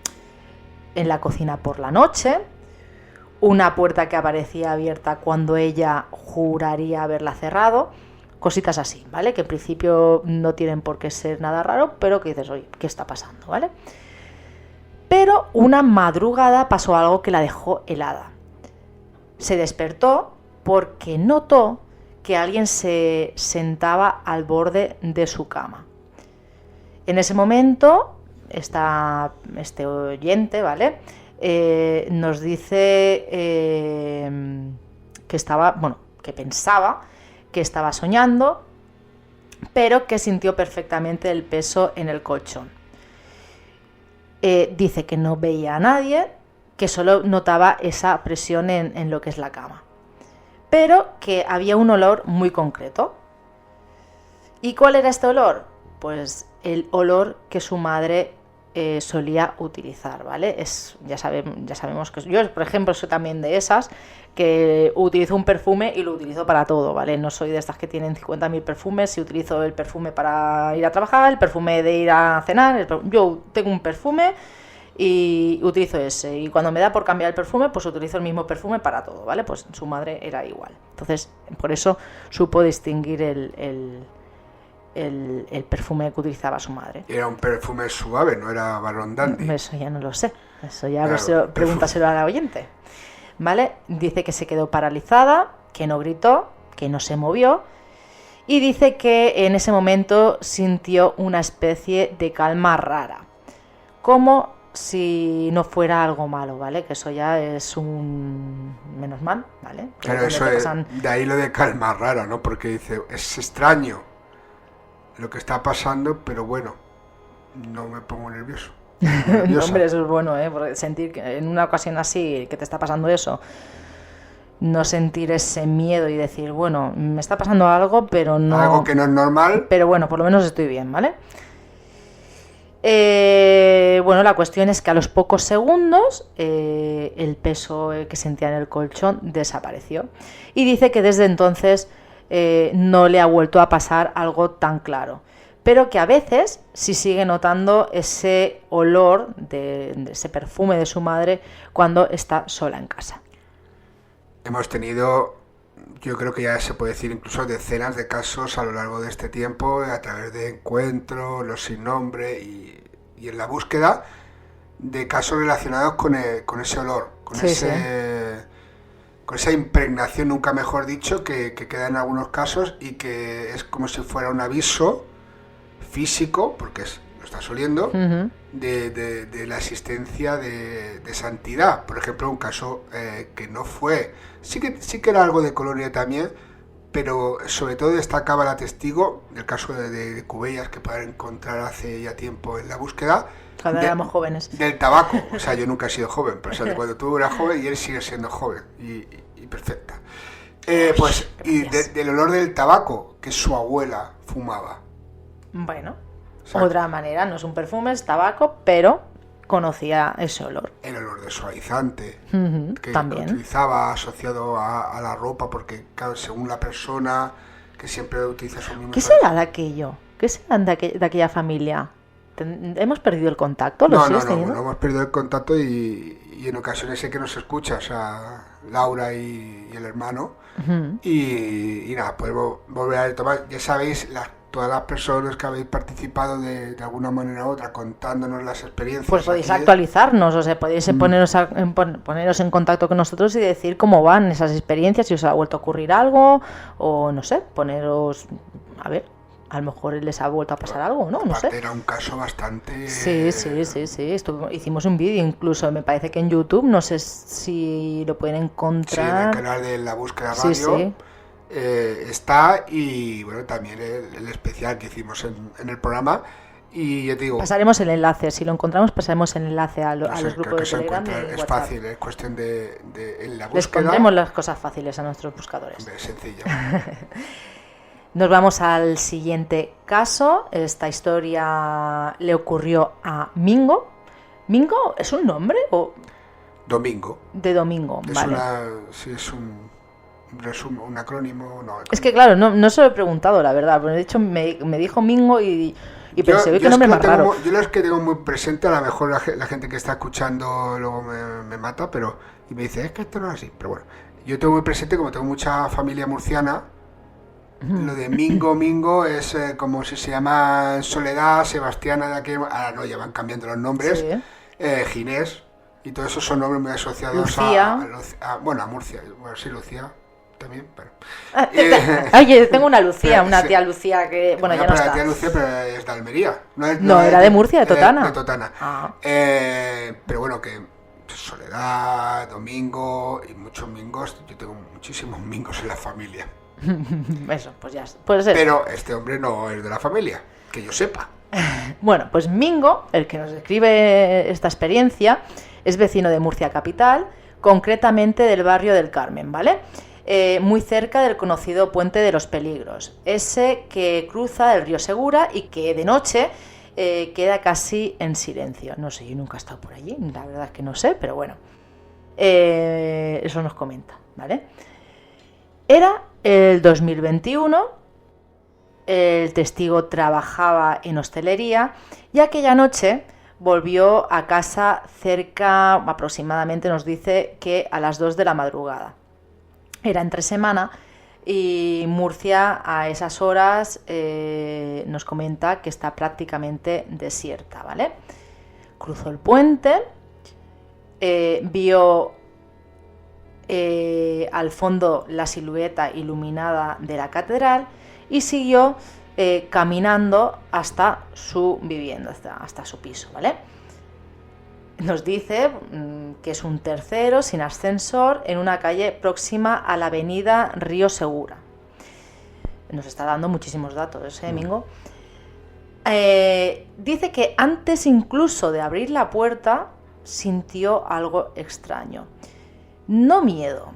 la cocina por la noche, una puerta que aparecía abierta cuando ella juraría haberla cerrado, cositas así, ¿vale? Que en principio no tienen por qué ser nada raro, pero que dices, oye, ¿qué está pasando?, ¿vale? Pero una madrugada pasó algo que la dejó helada. Se despertó porque notó que alguien se sentaba al borde de su cama. En ese momento, este oyente, ¿vale?, nos dice que estaba, bueno, que pensaba que estaba soñando, pero que sintió perfectamente el peso en el colchón. Dice que no veía a nadie, que solo notaba esa presión en lo que es la cama, pero que había un olor muy concreto. ¿Y cuál era este olor? Pues el olor que su madre solía utilizar, ¿vale? Ya sabemos que yo, por ejemplo, soy también de esas que utilizo un perfume y lo utilizo para todo, ¿vale? No soy de estas que tienen 50.000 perfumes. Si utilizo el perfume para ir a trabajar, el perfume de ir a cenar, yo tengo un perfume y utilizo ese, y cuando me da por cambiar el perfume, pues utilizo el mismo perfume para todo, ¿vale? Pues su madre era igual. Entonces, por eso supo distinguir el perfume que utilizaba su madre. Era un perfume suave, no era Baron Dandy. Eso ya no lo sé. Eso ya claro, pregúntaselo a la oyente. ¿Vale? Dice que se quedó paralizada, que no gritó, que no se movió, y dice que en ese momento sintió una especie de calma rara, como si no fuera algo malo, ¿vale? Que eso ya es un menos mal, ¿vale? Claro, eso de ahí lo de calma rara, ¿no? Porque dice, es extraño lo que está pasando, pero bueno, no me pongo nervioso. No, hombre, eso es bueno, ¿eh? Porque sentir que en una ocasión así que te está pasando eso, no sentir ese miedo y decir, bueno, me está pasando algo, pero no... Algo que no es normal. Pero bueno, por lo menos estoy bien, ¿vale? Bueno, la cuestión es que a los pocos segundos el peso que sentía en el colchón desapareció. Y dice que desde entonces no le ha vuelto a pasar algo tan claro, pero que a veces sí sigue notando ese olor de ese perfume de su madre cuando está sola en casa. Hemos tenido, yo creo que ya se puede decir, incluso decenas de casos a lo largo de este tiempo, a través de encuentros, los sin nombre y en la búsqueda de casos relacionados con ese olor, con esa impregnación, nunca mejor dicho, que queda en algunos casos y que es como si fuera un aviso físico, porque lo estás oliendo, uh-huh, de la existencia de santidad. Por ejemplo, un caso que no fue, sí que era algo de colonia también, pero sobre todo destacaba la testigo del caso de Cubellas, que pueden encontrar hace ya tiempo en la búsqueda. Cuando éramos jóvenes. Del tabaco. O sea, yo nunca he sido joven, pero o sea, cuando tú eras joven y él sigue siendo joven y perfecta. Pues, y del olor del tabaco que su abuela fumaba. Bueno, otra manera, no es un perfume, es tabaco, pero conocía ese olor. El olor de suavizante, uh-huh, que también utilizaba asociado a la ropa, porque claro, según la persona que siempre utiliza su mismo. ¿Qué será de aquello? ¿Qué será de aquella familia? ¿Hemos perdido el contacto? No, hemos perdido el contacto y en ocasiones sé que nos escucha, o sea, Laura y el hermano. Uh-huh. Y nada, podemos volver a retomar. Ya sabéis, todas las personas que habéis participado de alguna manera u otra contándonos las experiencias. Pues podéis actualizarnos, o sea, podéis poneros en contacto con nosotros y decir cómo van esas experiencias, si os ha vuelto a ocurrir algo, o no sé, poneros, a ver, a lo mejor les ha vuelto a pasar algo, ¿no? No sé. Era un caso bastante... Sí. Hicimos un vídeo, incluso me parece que en YouTube, no sé si lo pueden encontrar. Sí, en el canal de La Búsqueda Radio. Sí. Está, y bueno, también el especial que hicimos en el programa, y yo te digo, pasaremos el enlace, si lo encontramos pasaremos el enlace a los grupos de Telegram. Es fácil, es cuestión de en la búsqueda. Les pondremos las cosas fáciles a nuestros buscadores. Es sencillo. Nos vamos al siguiente caso. Esta historia le ocurrió a Mingo. ¿Mingo es un nombre o...? Domingo. De Domingo, vale. Es un resumen, un acrónimo, no. Es que claro, no se lo he preguntado, la verdad. De hecho, me dijo Mingo y Y pensé, uy, qué nombre más raro. Yo los que tengo muy presente, a lo mejor la gente que está escuchando luego me mata, pero y me dice, es que esto no es así. Pero bueno, yo tengo muy presente, como tengo mucha familia murciana, lo de Mingo es como si se llama Soledad, Sebastiana de aquí, ahora no, ya van cambiando los nombres, Sí. Ginés, y todos esos son nombres muy asociados Lucía. a Murcia, bueno, sí, Lucía también, pero... Oye, tengo una Lucía, pero, una sí. tía Lucía que, bueno, ya no pero está. la tía Lucía, pero es de Almería. No, era de Murcia, de Totana. De Totana. Ah. Pero bueno, que Soledad, Domingo y muchos mingos. Yo tengo muchísimos mingos en la familia. Eso, pues ya, pues eso. Pero este hombre no es de la familia, que yo sepa. Bueno, pues Mingo, el que nos describe esta experiencia, es vecino de Murcia capital, concretamente del barrio del Carmen, ¿vale? Muy cerca del conocido Puente de los Peligros, ese que cruza el río Segura y que de noche queda casi en silencio. No sé, yo nunca he estado por allí, la verdad es que no sé, pero bueno, eso nos comenta, ¿vale? Era el 2021, el testigo trabajaba en hostelería y aquella noche volvió a casa cerca, aproximadamente nos dice que a las 2 de la madrugada. Era entre semana y Murcia a esas horas nos comenta que está prácticamente desierta, ¿vale? Cruzó el puente, vio al fondo la silueta iluminada de la catedral y siguió caminando hasta su vivienda, hasta su piso, ¿vale? Nos dice que es un tercero sin ascensor en una calle próxima a la avenida Río Segura. Nos está dando muchísimos datos, Mingo. Dice que antes incluso de abrir la puerta sintió algo extraño. No miedo,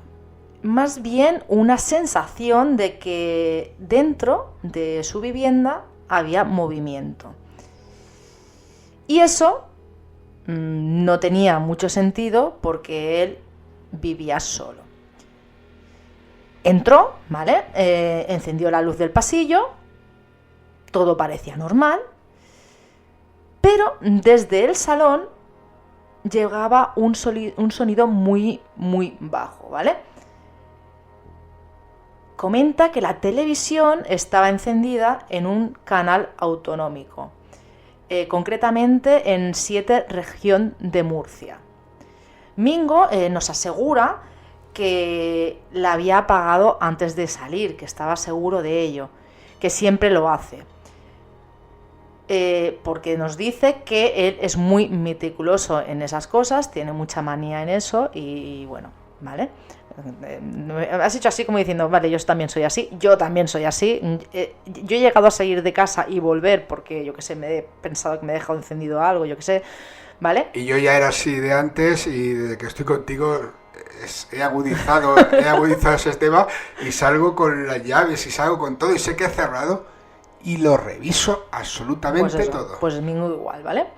más bien una sensación de que dentro de su vivienda había movimiento. Y eso no tenía mucho sentido porque él vivía solo. Entró, ¿vale? Encendió la luz del pasillo, todo parecía normal, pero desde el salón llegaba un sonido muy, muy bajo, ¿vale? Comenta que la televisión estaba encendida en un canal autonómico, concretamente en 7 región de Murcia. Mingo nos asegura que la había apagado antes de salir, que estaba seguro de ello, que siempre lo hace. Porque nos dice que él es muy meticuloso en esas cosas, tiene mucha manía en eso y bueno, ¿vale? Has hecho así como diciendo, vale, yo también soy así, yo también soy así. Yo he llegado a salir de casa y volver porque, yo qué sé, me he pensado que me he dejado encendido algo, yo qué sé, ¿vale? Y yo ya era así de antes y desde que estoy contigo he agudizado ese tema y salgo con las llaves y salgo con todo y sé que he cerrado y lo reviso absolutamente pues eso, todo. Pues Mingo igual, ¿vale?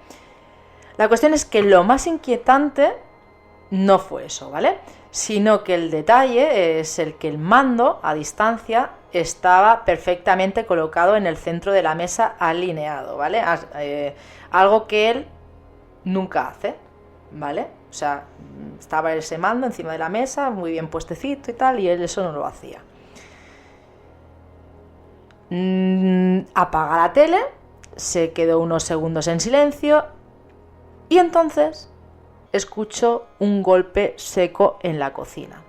La cuestión es que lo más inquietante no fue eso, ¿vale? Sino que el detalle es el que el mando a distancia estaba perfectamente colocado en el centro de la mesa alineado, ¿vale? Algo que él nunca hace, ¿vale? O sea, estaba ese mando encima de la mesa, muy bien puestecito y tal, y él eso no lo hacía. Apaga la tele, se quedó unos segundos en silencio y entonces escuchó un golpe seco en la cocina.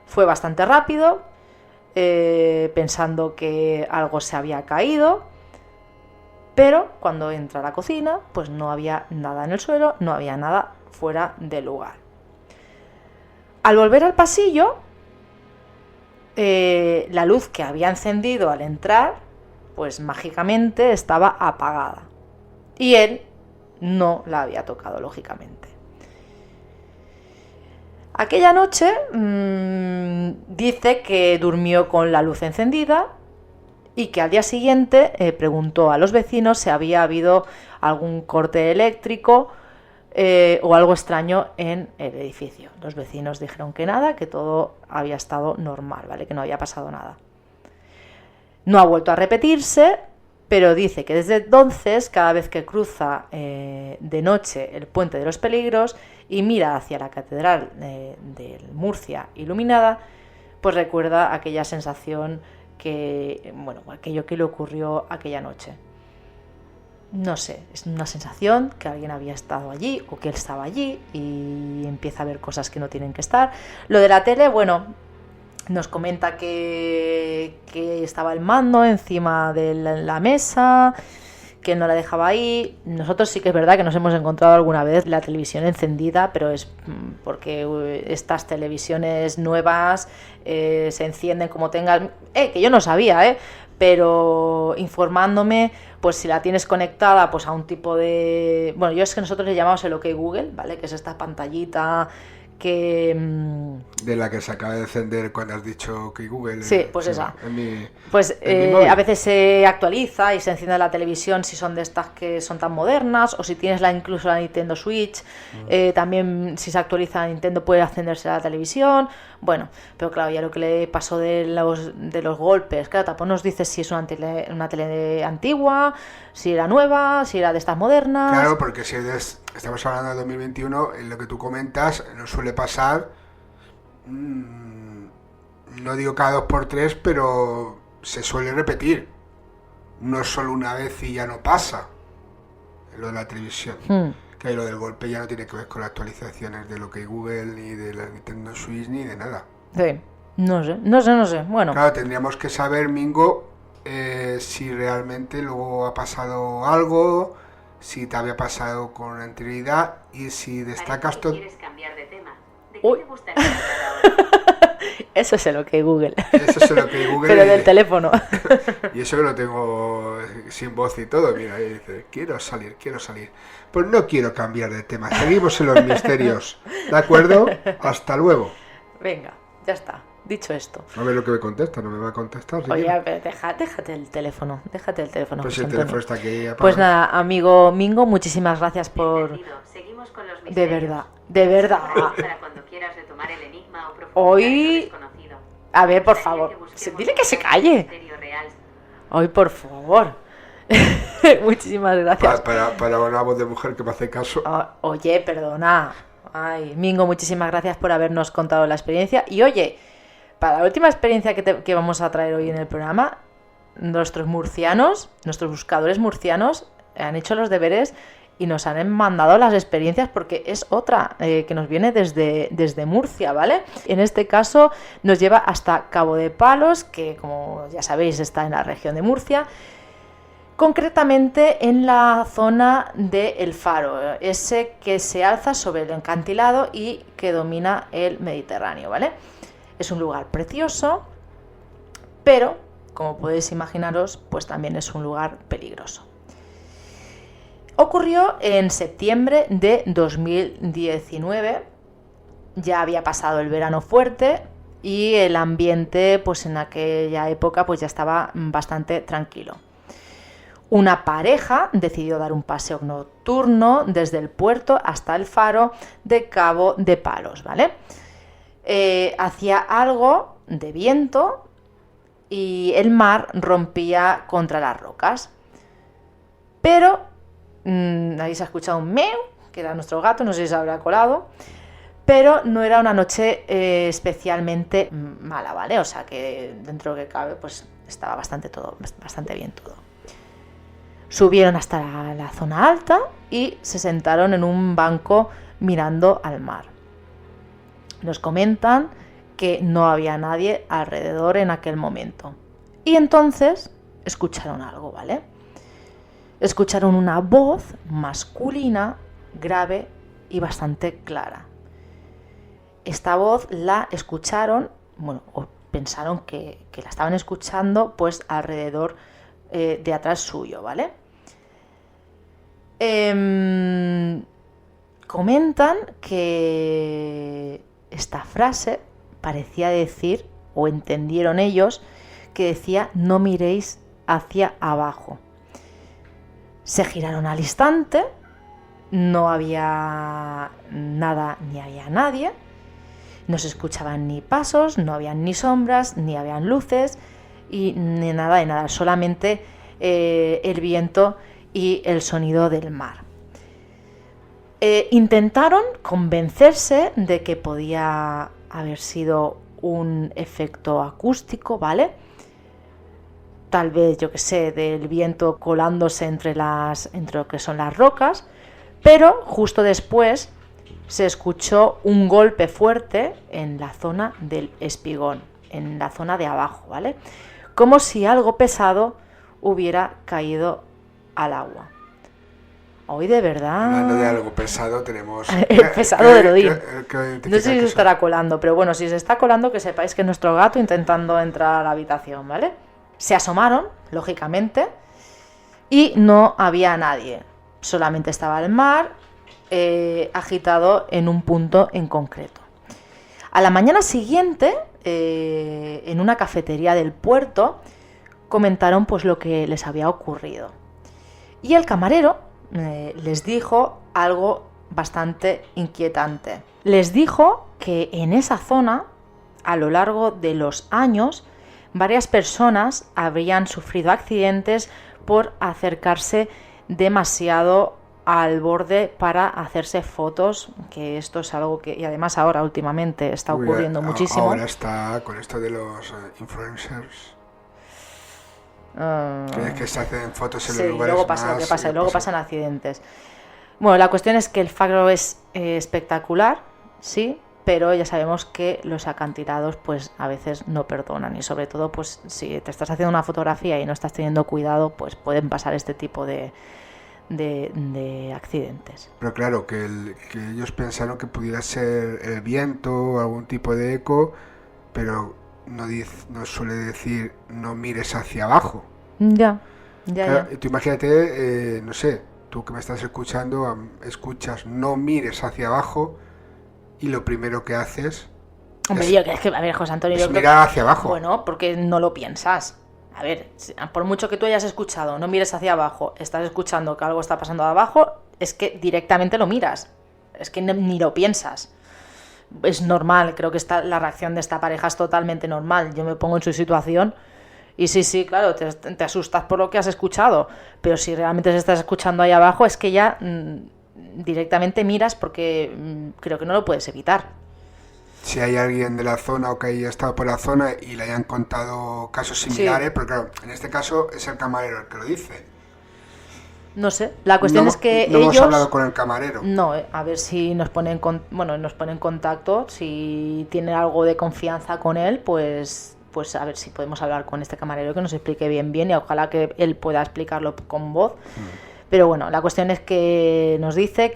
Fue bastante rápido, pensando que algo se había caído, pero cuando entra a la cocina, pues no había nada en el suelo, no había nada fuera de lugar. Al volver al pasillo, la luz que había encendido al entrar, pues mágicamente estaba apagada. Y él no la había tocado, lógicamente. Aquella noche dice que durmió con la luz encendida y que al día siguiente preguntó a los vecinos si había habido algún corte eléctrico o algo extraño en el edificio. Los vecinos dijeron que nada, que todo había estado normal, ¿vale? Que no había pasado nada. No ha vuelto a repetirse Pero dice que desde entonces, cada vez que cruza de noche el Puente de los Peligros y mira hacia la Catedral de Murcia iluminada, pues recuerda aquella sensación aquello que le ocurrió aquella noche. No sé, es una sensación que alguien había estado allí o que él estaba allí y empieza a ver cosas que no tienen que estar. Lo de la tele, nos comenta que estaba el mando encima de la mesa, que no la dejaba ahí. Nosotros sí que es verdad que nos hemos encontrado alguna vez la televisión encendida, pero es porque estas televisiones nuevas se encienden como tengas... que yo no sabía, pero informándome, pues si la tienes conectada pues a un tipo de... Bueno, es que nosotros le llamamos el OK Google, ¿vale? Que es esta pantallita que... De la que se acaba de encender cuando has dicho que Google... Sí, pues esa. Pues a veces se actualiza y se enciende la televisión si son de estas que son tan modernas, o si tienes incluso la Nintendo Switch, también si se actualiza la Nintendo puede encenderse la televisión. Bueno, pero claro, ya lo que le pasó de los golpes, claro, tampoco nos dice si es una tele antigua, si era nueva, si era de estas modernas. Claro, porque si estamos hablando de 2021, en lo que tú comentas, nos suele pasar, no digo cada 2x3, pero se suele repetir. No es solo una vez y ya no pasa, lo de la televisión. Que lo del golpe ya no tiene que ver con las actualizaciones de lo que Google, ni de la Nintendo Switch, ni de nada. Sí, no sé. Bueno. Claro, tendríamos que saber, Mingo, si realmente luego ha pasado algo, si te había pasado con anterioridad y si destacas todo. ¿Quieres cambiar de tema? ¿De qué te gustaría hablar ahora? Eso es lo que Google. Eso es lo que Google. Pero del teléfono. Y eso que lo tengo sin voz y todo. Mira, ahí dice, quiero salir. Pues no quiero cambiar de tema. Seguimos en los misterios. ¿De acuerdo? Hasta luego. Venga, ya está. Dicho esto. A ver lo que me contesta. No me va a contestar. Oye, pero déjate el teléfono. Pues el teléfono está aquí apagado. Pues nada, amigo Mingo, muchísimas gracias por... Seguimos con los De misterios. verdad. Para cuando quieras retomar el enigma o profundizar Hoy... en lo desconocido. A ver, por favor. Dile que se calle. Misterio real. Ay, por favor. Muchísimas gracias. Para una voz de mujer que me hace caso. Oye, perdona. Ay, Mingo, muchísimas gracias por habernos contado la experiencia. Y oye, para la última experiencia que vamos a traer hoy en el programa, nuestros buscadores murcianos han hecho los deberes y nos han mandado las experiencias, porque es otra que nos viene desde Murcia, ¿vale? En este caso nos lleva hasta Cabo de Palos, que como ya sabéis está en la región de Murcia, concretamente en la zona de El Faro, ese que se alza sobre el acantilado y que domina el Mediterráneo, ¿vale? Es un lugar precioso, pero como podéis imaginaros, pues también es un lugar peligroso. Ocurrió en septiembre de 2019, ya había pasado el verano fuerte y el ambiente pues en aquella época pues ya estaba bastante tranquilo. Una pareja decidió dar un paseo nocturno desde el puerto hasta el faro de Cabo de Palos, ¿vale? Hacía algo de viento y el mar rompía contra las rocas, pero ahí se ha escuchado un meu, que era nuestro gato, no sé si se habrá colado, pero no era una noche especialmente mala, ¿vale? O sea que dentro de lo que cabe pues estaba bastante bien todo. Subieron hasta la zona alta y se sentaron en un banco mirando al mar. Nos comentan que no había nadie alrededor en aquel momento. Y entonces escucharon algo, ¿vale? Escucharon una voz masculina, grave y bastante clara. Esta voz la escucharon, o pensaron que la estaban escuchando pues alrededor de atrás suyo, ¿vale? Comentan que esta frase parecía decir, o entendieron ellos, que decía: no miréis hacia abajo. Se giraron al instante, no había nada ni había nadie, no se escuchaban ni pasos, no habían ni sombras, ni habían luces y ni nada de nada, solamente el viento y el sonido del mar. Intentaron convencerse de que podía haber sido un efecto acústico, ¿vale? Tal vez, yo que sé, del viento colándose entre lo que son las rocas, pero justo después se escuchó un golpe fuerte en la zona del espigón, en la zona de abajo, ¿vale? Como si algo pesado hubiera caído al agua. Hoy de verdad... Hablando de algo pesado tenemos... El pesado de Odín. No sé si se eso. estará colando, pero bueno, si se está colando, que sepáis que es nuestro gato intentando entrar a la habitación, ¿vale? Se asomaron, lógicamente, y no había nadie. Solamente estaba el mar agitado en un punto en concreto. A la mañana siguiente, en una cafetería del puerto, comentaron pues lo que les había ocurrido. Y el camarero les dijo algo bastante inquietante. Les dijo que en esa zona, a lo largo de los años, varias personas habrían sufrido accidentes por acercarse demasiado al borde para hacerse fotos, que esto es algo que, y además ahora últimamente está ocurriendo muchísimo. Ahora está con esto de los influencers. Que se hacen fotos en los lugares luego pasa más, lo que pasa, y luego pasan accidentes. Bueno, la cuestión es que el faro es espectacular, sí, pero ya sabemos que los acantilados pues a veces no perdonan, y sobre todo pues si te estás haciendo una fotografía y no estás teniendo cuidado, pues pueden pasar este tipo de accidentes. Pero claro, que ellos pensaron que pudiera ser el viento o algún tipo de eco, pero no suele decir no mires hacia abajo. Ya. Tú imagínate, no sé, tú que me estás escuchando, escuchas no mires hacia abajo y lo primero que haces a ver, José Antonio, es mirar hacia abajo. Bueno, porque no lo piensas. A ver, por mucho que tú hayas escuchado, no mires hacia abajo, estás escuchando que algo está pasando abajo, es que directamente lo miras. Es que ni lo piensas. Es normal, creo que la reacción de esta pareja es totalmente normal. Yo me pongo en su situación y sí, claro, te asustas por lo que has escuchado, pero si realmente se estás escuchando ahí abajo es que ya directamente miras porque creo que no lo puedes evitar. Si hay alguien de la zona o que haya estado por la zona y le hayan contado casos similares, pero claro, en este caso es el camarero el que lo dice. No sé, la cuestión es que no ellos... hemos hablado con el camarero. No, a ver si nos ponen en contacto, si tiene algo de confianza con él, pues a ver si podemos hablar con este camarero que nos explique bien y ojalá que él pueda explicarlo con voz. Pero bueno, la cuestión es que nos dice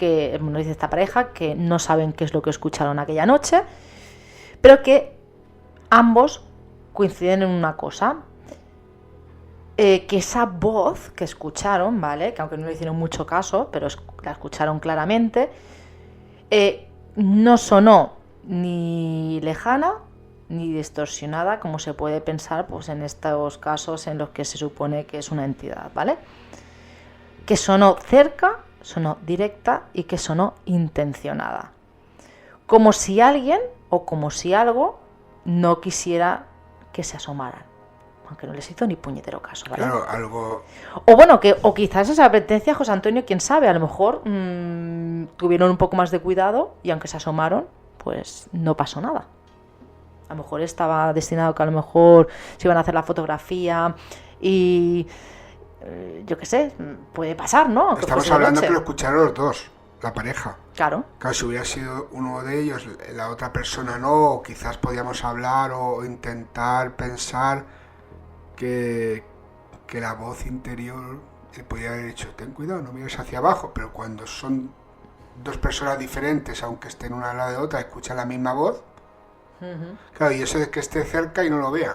esta pareja que no saben qué es lo que escucharon aquella noche, pero que ambos coinciden en una cosa, que esa voz que escucharon, ¿vale? Que aunque no le hicieron mucho caso, pero la escucharon claramente, no sonó ni lejana ni distorsionada como se puede pensar pues en estos casos en los que se supone que es una entidad, ¿vale? Que sonó cerca, sonó directa y que sonó intencionada. Como si alguien o como si algo no quisiera que se asomaran. Aunque no les hizo ni puñetero caso, ¿vale? Claro, algo... O quizás esa advertencia, José Antonio, quién sabe, a lo mejor tuvieron un poco más de cuidado y aunque se asomaron, pues no pasó nada. A lo mejor estaba destinado que a lo mejor se iban a hacer la fotografía y... yo qué sé, puede pasar, ¿no? Estamos hablando que lo escucharon los dos, la pareja. Claro. Claro, si hubiera sido uno de ellos, la otra persona no, o quizás podíamos hablar o intentar pensar que la voz interior le podía haber dicho, ten cuidado, no mires hacia abajo, pero cuando son dos personas diferentes, aunque estén una al lado de otra, escuchan la misma voz, claro, y eso de que esté cerca y no lo vean.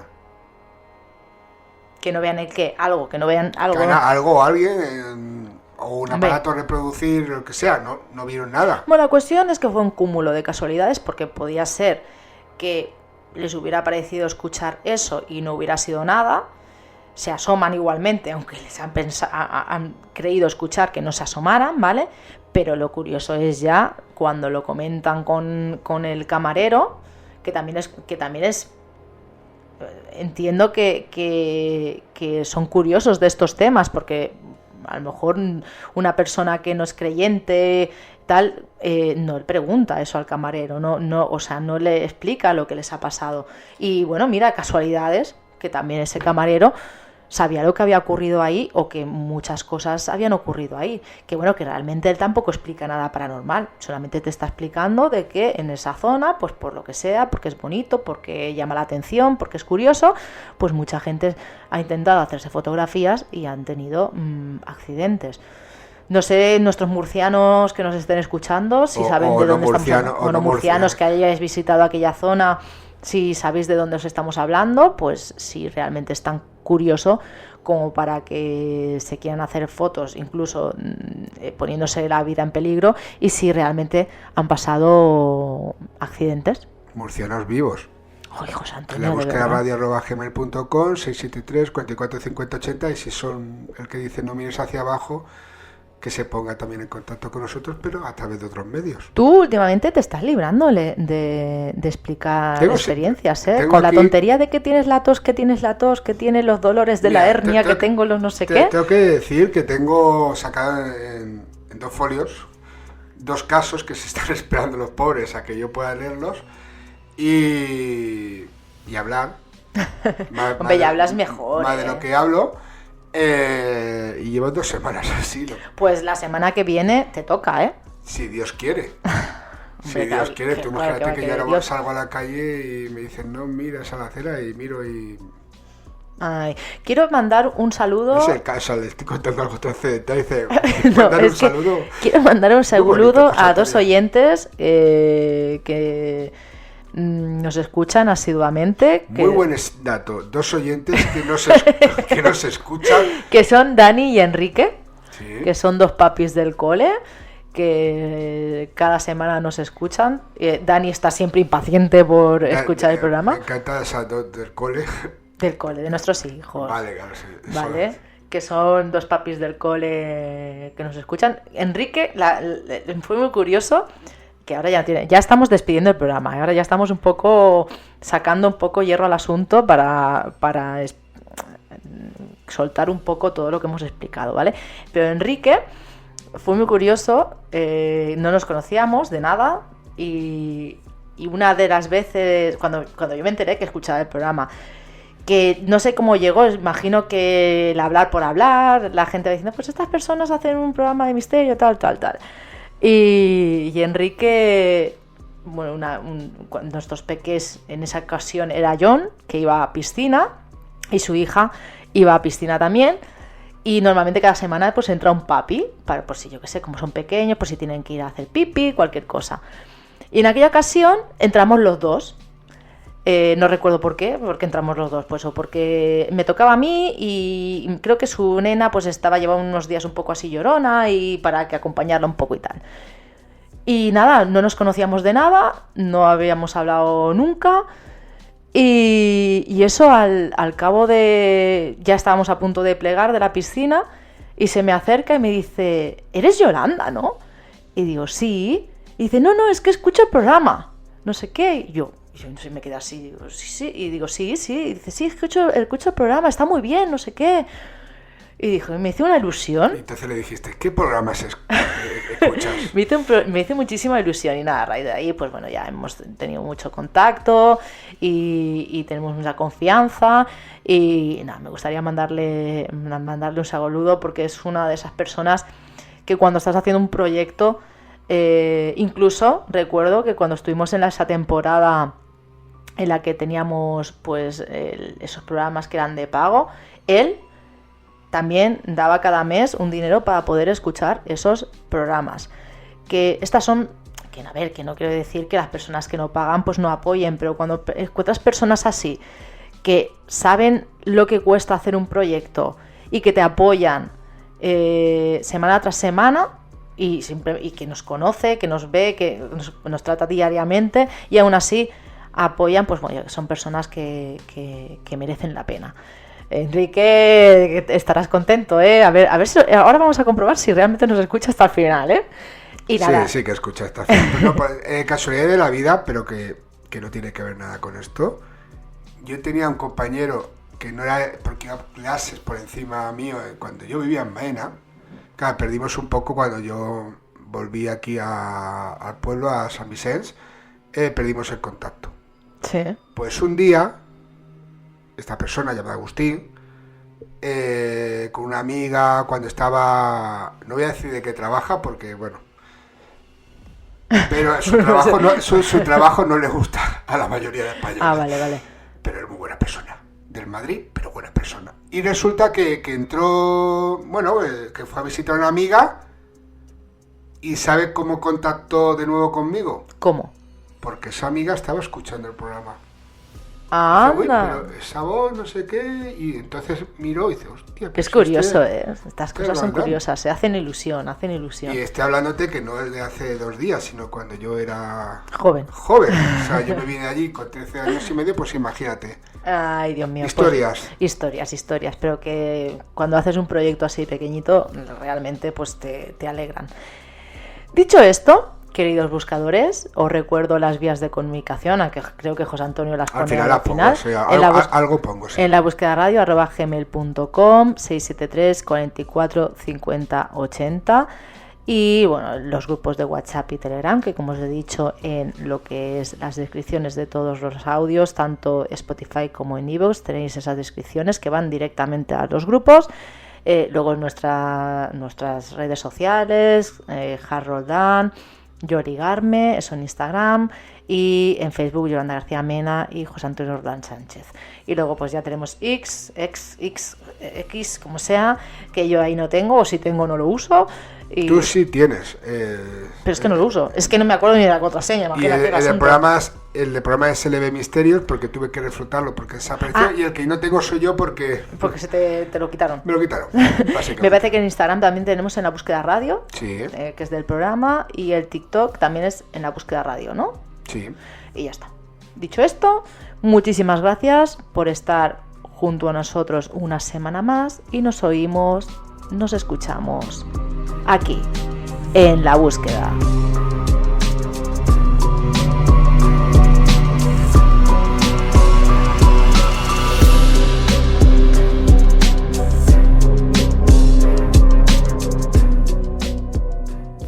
Que no vean el qué, algo, que no vean algo. Que algo, alguien, o un aparato a reproducir, lo que sea, no vieron nada. Bueno, la cuestión es que fue un cúmulo de casualidades, porque podía ser que les hubiera parecido escuchar eso y no hubiera sido nada. Se asoman igualmente, aunque les han creído escuchar que no se asomaran, ¿vale? Pero lo curioso es ya cuando lo comentan con el camarero, que también es entiendo que son curiosos de estos temas, porque a lo mejor una persona que no es creyente tal, no le pregunta eso al camarero, o sea, no le explica lo que les ha pasado. Y bueno, mira, casualidades, que también ese camarero sabía lo que había ocurrido ahí, o que muchas cosas habían ocurrido ahí, que bueno, que realmente él tampoco explica nada paranormal, solamente te está explicando de que en esa zona, pues por lo que sea, porque es bonito, porque llama la atención, porque es curioso, pues mucha gente ha intentado hacerse fotografías y han tenido accidentes. No sé, nuestros murcianos que nos estén escuchando, si saben de dónde estamos hablando, o no murcianos que hayáis visitado aquella zona, si sabéis de dónde os estamos hablando, pues si realmente es tan curioso como para que se quieran hacer fotos, incluso poniéndose la vida en peligro, y si realmente han pasado accidentes. Murcianos vivos. Oh, hijo santo, en la búsqueda radio@gmail.com, 673 44 50 80, y si son el que dice no mires hacia abajo, que se ponga también en contacto con nosotros, pero a través de otros medios. Tú últimamente te estás librando de explicar experiencias, ¿eh? Con la aquí, tontería de que tienes la tos, que tienes los dolores de la hernia, que tengo los no sé qué. Tengo que decir que tengo sacado en 2 folios 2 casos que se están esperando los pobres a que yo pueda leerlos y hablar. Hombre, ya hablas mejor. Más de lo que hablo. Y llevo 2 semanas así. Pues la semana que viene te toca, ¿eh? Si Dios quiere. Si Dios quiere. Tú imagínate que yo ahora salgo a la calle y me dicen, no, mira esa la acera, y miro y... Ay, quiero mandar un saludo. No es el caso, le estoy contando algo trascendental. Dice, saludo. Quiero mandar un saludo a 2 oyentes que nos escuchan asiduamente. Muy buen dato. 2 oyentes que nos escuchan. Que son Dani y Enrique, ¿sí? Que son 2 papis del cole, que cada semana nos escuchan. Dani está siempre impaciente por escuchar el programa. Me encanta esa del cole. Del cole, de nuestros hijos. Vale, claro, sí. Vale, que son 2 papis del cole que nos escuchan. Enrique, fue muy curioso, que ahora ya estamos despidiendo el programa, ahora ya estamos un poco sacando un poco hierro al asunto para soltar un poco todo lo que hemos explicado, ¿vale? Pero Enrique fue muy curioso, no nos conocíamos de nada, y una de las veces, cuando yo me enteré que escuchaba el programa, que no sé cómo llegó, imagino que el hablar por hablar, la gente va diciendo, pues estas personas hacen un programa de misterio, tal. Y Enrique, bueno, nuestros peques en esa ocasión era John, que iba a piscina, y su hija iba a piscina también, y normalmente cada semana pues entra un papi, por si yo que sé, como son pequeños, por si tienen que ir a hacer pipí, cualquier cosa. Y en aquella ocasión entramos los 2. No recuerdo por qué, porque entramos los 2, pues o porque me tocaba a mí, y creo que su nena pues llevaba unos días un poco así llorona, y para que acompañarla un poco y tal. Y nada, no nos conocíamos de nada, no habíamos hablado nunca, y eso al cabo de... ya estábamos a punto de plegar de la piscina, y se me acerca y me dice, ¿eres Yolanda, no? Y digo, sí. Y dice, no, es que escucho el programa, no sé qué. Y yo no sé, me quedé así, digo, sí, y digo, sí, y dice, sí, escucho el programa, está muy bien, no sé qué. Y dijo, me hizo una ilusión. Y entonces le dijiste, ¿qué programas escuchas? me hizo muchísima ilusión, y nada, a raíz de ahí, pues bueno, ya hemos tenido mucho contacto y tenemos mucha confianza, y nada, me gustaría mandarle un saludo, porque es una de esas personas que cuando estás haciendo un proyecto, incluso recuerdo que cuando estuvimos en esa temporada en la que teníamos pues esos programas que eran de pago, él también daba cada mes un dinero para poder escuchar esos programas. Que estas son, que a ver, que no quiero decir que las personas que no pagan pues no apoyen, pero cuando encuentras personas así, que saben lo que cuesta hacer un proyecto y que te apoyan semana tras semana, y que nos conoce, que nos ve, que nos trata diariamente, y aún así apoyan, pues bueno, son personas que merecen la pena. Enrique, estarás contento, ¿eh? A ver si ahora vamos a comprobar si realmente nos escucha hasta el final, ¿eh? Y nada. Sí que escucha hasta el final. No, pues, casualidad de la vida, pero que no tiene que ver nada con esto. yo tenía un compañero que no era, porque iba clases por encima mío, cuando yo vivía en Baena. Claro, perdimos un poco cuando yo volví aquí al pueblo, a San Vicente, perdimos el contacto. Sí. Pues un día, esta persona llamada Agustín, con una amiga, cuando estaba, no voy a decir de qué trabaja, porque bueno, pero su trabajo no le gusta a la mayoría de españoles. Ah, vale. Pero es muy buena persona, del Madrid, pero buena persona. Y resulta que entró, bueno, que fue a visitar a una amiga. ¿Y sabe cómo contactó de nuevo conmigo? ¿Cómo? Porque esa amiga estaba escuchando el programa. Ah, dice, pero esa voz, no sé qué. Y entonces miró y dice, hostia. Es curioso, estas cosas son curiosas, se hacen ilusión. Y estoy hablándote que no es de hace 2 días, sino cuando yo era joven. O sea, yo me vine allí con 13 años y medio, pues imagínate. Ay, Dios mío. Historias. Pues, historias, pero que cuando haces un proyecto así pequeñito, realmente pues te alegran. Dicho esto, queridos buscadores, os recuerdo las vías de comunicación, aunque creo que José Antonio las pone al final. Pongo, sí, algo pongo, sí. En la búsqueda radio @gmail.com, 673 44 50 80. Y bueno, los grupos de WhatsApp y Telegram, que como os he dicho en lo que es las descripciones de todos los audios, tanto Spotify como en iVoox, tenéis esas descripciones que van directamente a los grupos. Luego en nuestras redes sociales, Harold Yorigarme, eso en Instagram, y en Facebook Yolanda García Mena y José Antonio Roldán Sánchez. Y luego pues ya tenemos X, como sea, que yo ahí no tengo, o si tengo no lo uso. Y... Tú sí tienes. Pero es que no lo uso, es que no me acuerdo ni de la contraseña. Y el de programa SLB Misterios, porque tuve que reflotarlo porque desapareció, y el que no tengo soy yo porque se te lo quitaron. Me lo quitaron, básicamente. Me parece que en Instagram también tenemos en la búsqueda radio, sí. Que es del programa, y el TikTok también es en la búsqueda radio, ¿no? Sí. Y ya está. Dicho esto, muchísimas gracias por estar junto a nosotros una semana más y nos escuchamos aquí, en La Búsqueda.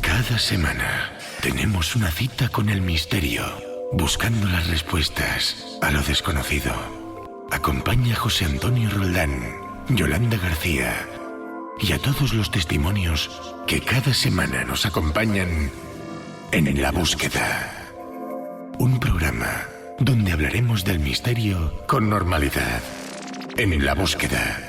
Cada semana tenemos una cita con el misterio, buscando las respuestas a lo desconocido. Acompaña a José Antonio Roldán, Yolanda García y a todos los testimonios que cada semana nos acompañan en La Búsqueda. Un programa donde hablaremos del misterio con normalidad. En La Búsqueda.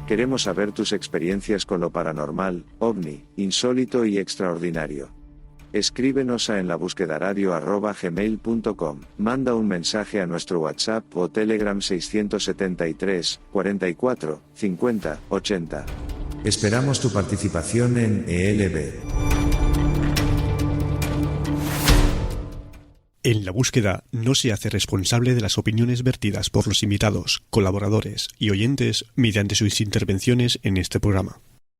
Queremos saber tus experiencias con lo paranormal, ovni, insólito y extraordinario. Escríbenos a enlabúsquedaradio@gmail.com. Manda un mensaje a nuestro WhatsApp o Telegram 673 44 50 80. Esperamos tu participación en ELB. En La Búsqueda no se hace responsable de las opiniones vertidas por los invitados, colaboradores y oyentes mediante sus intervenciones en este programa.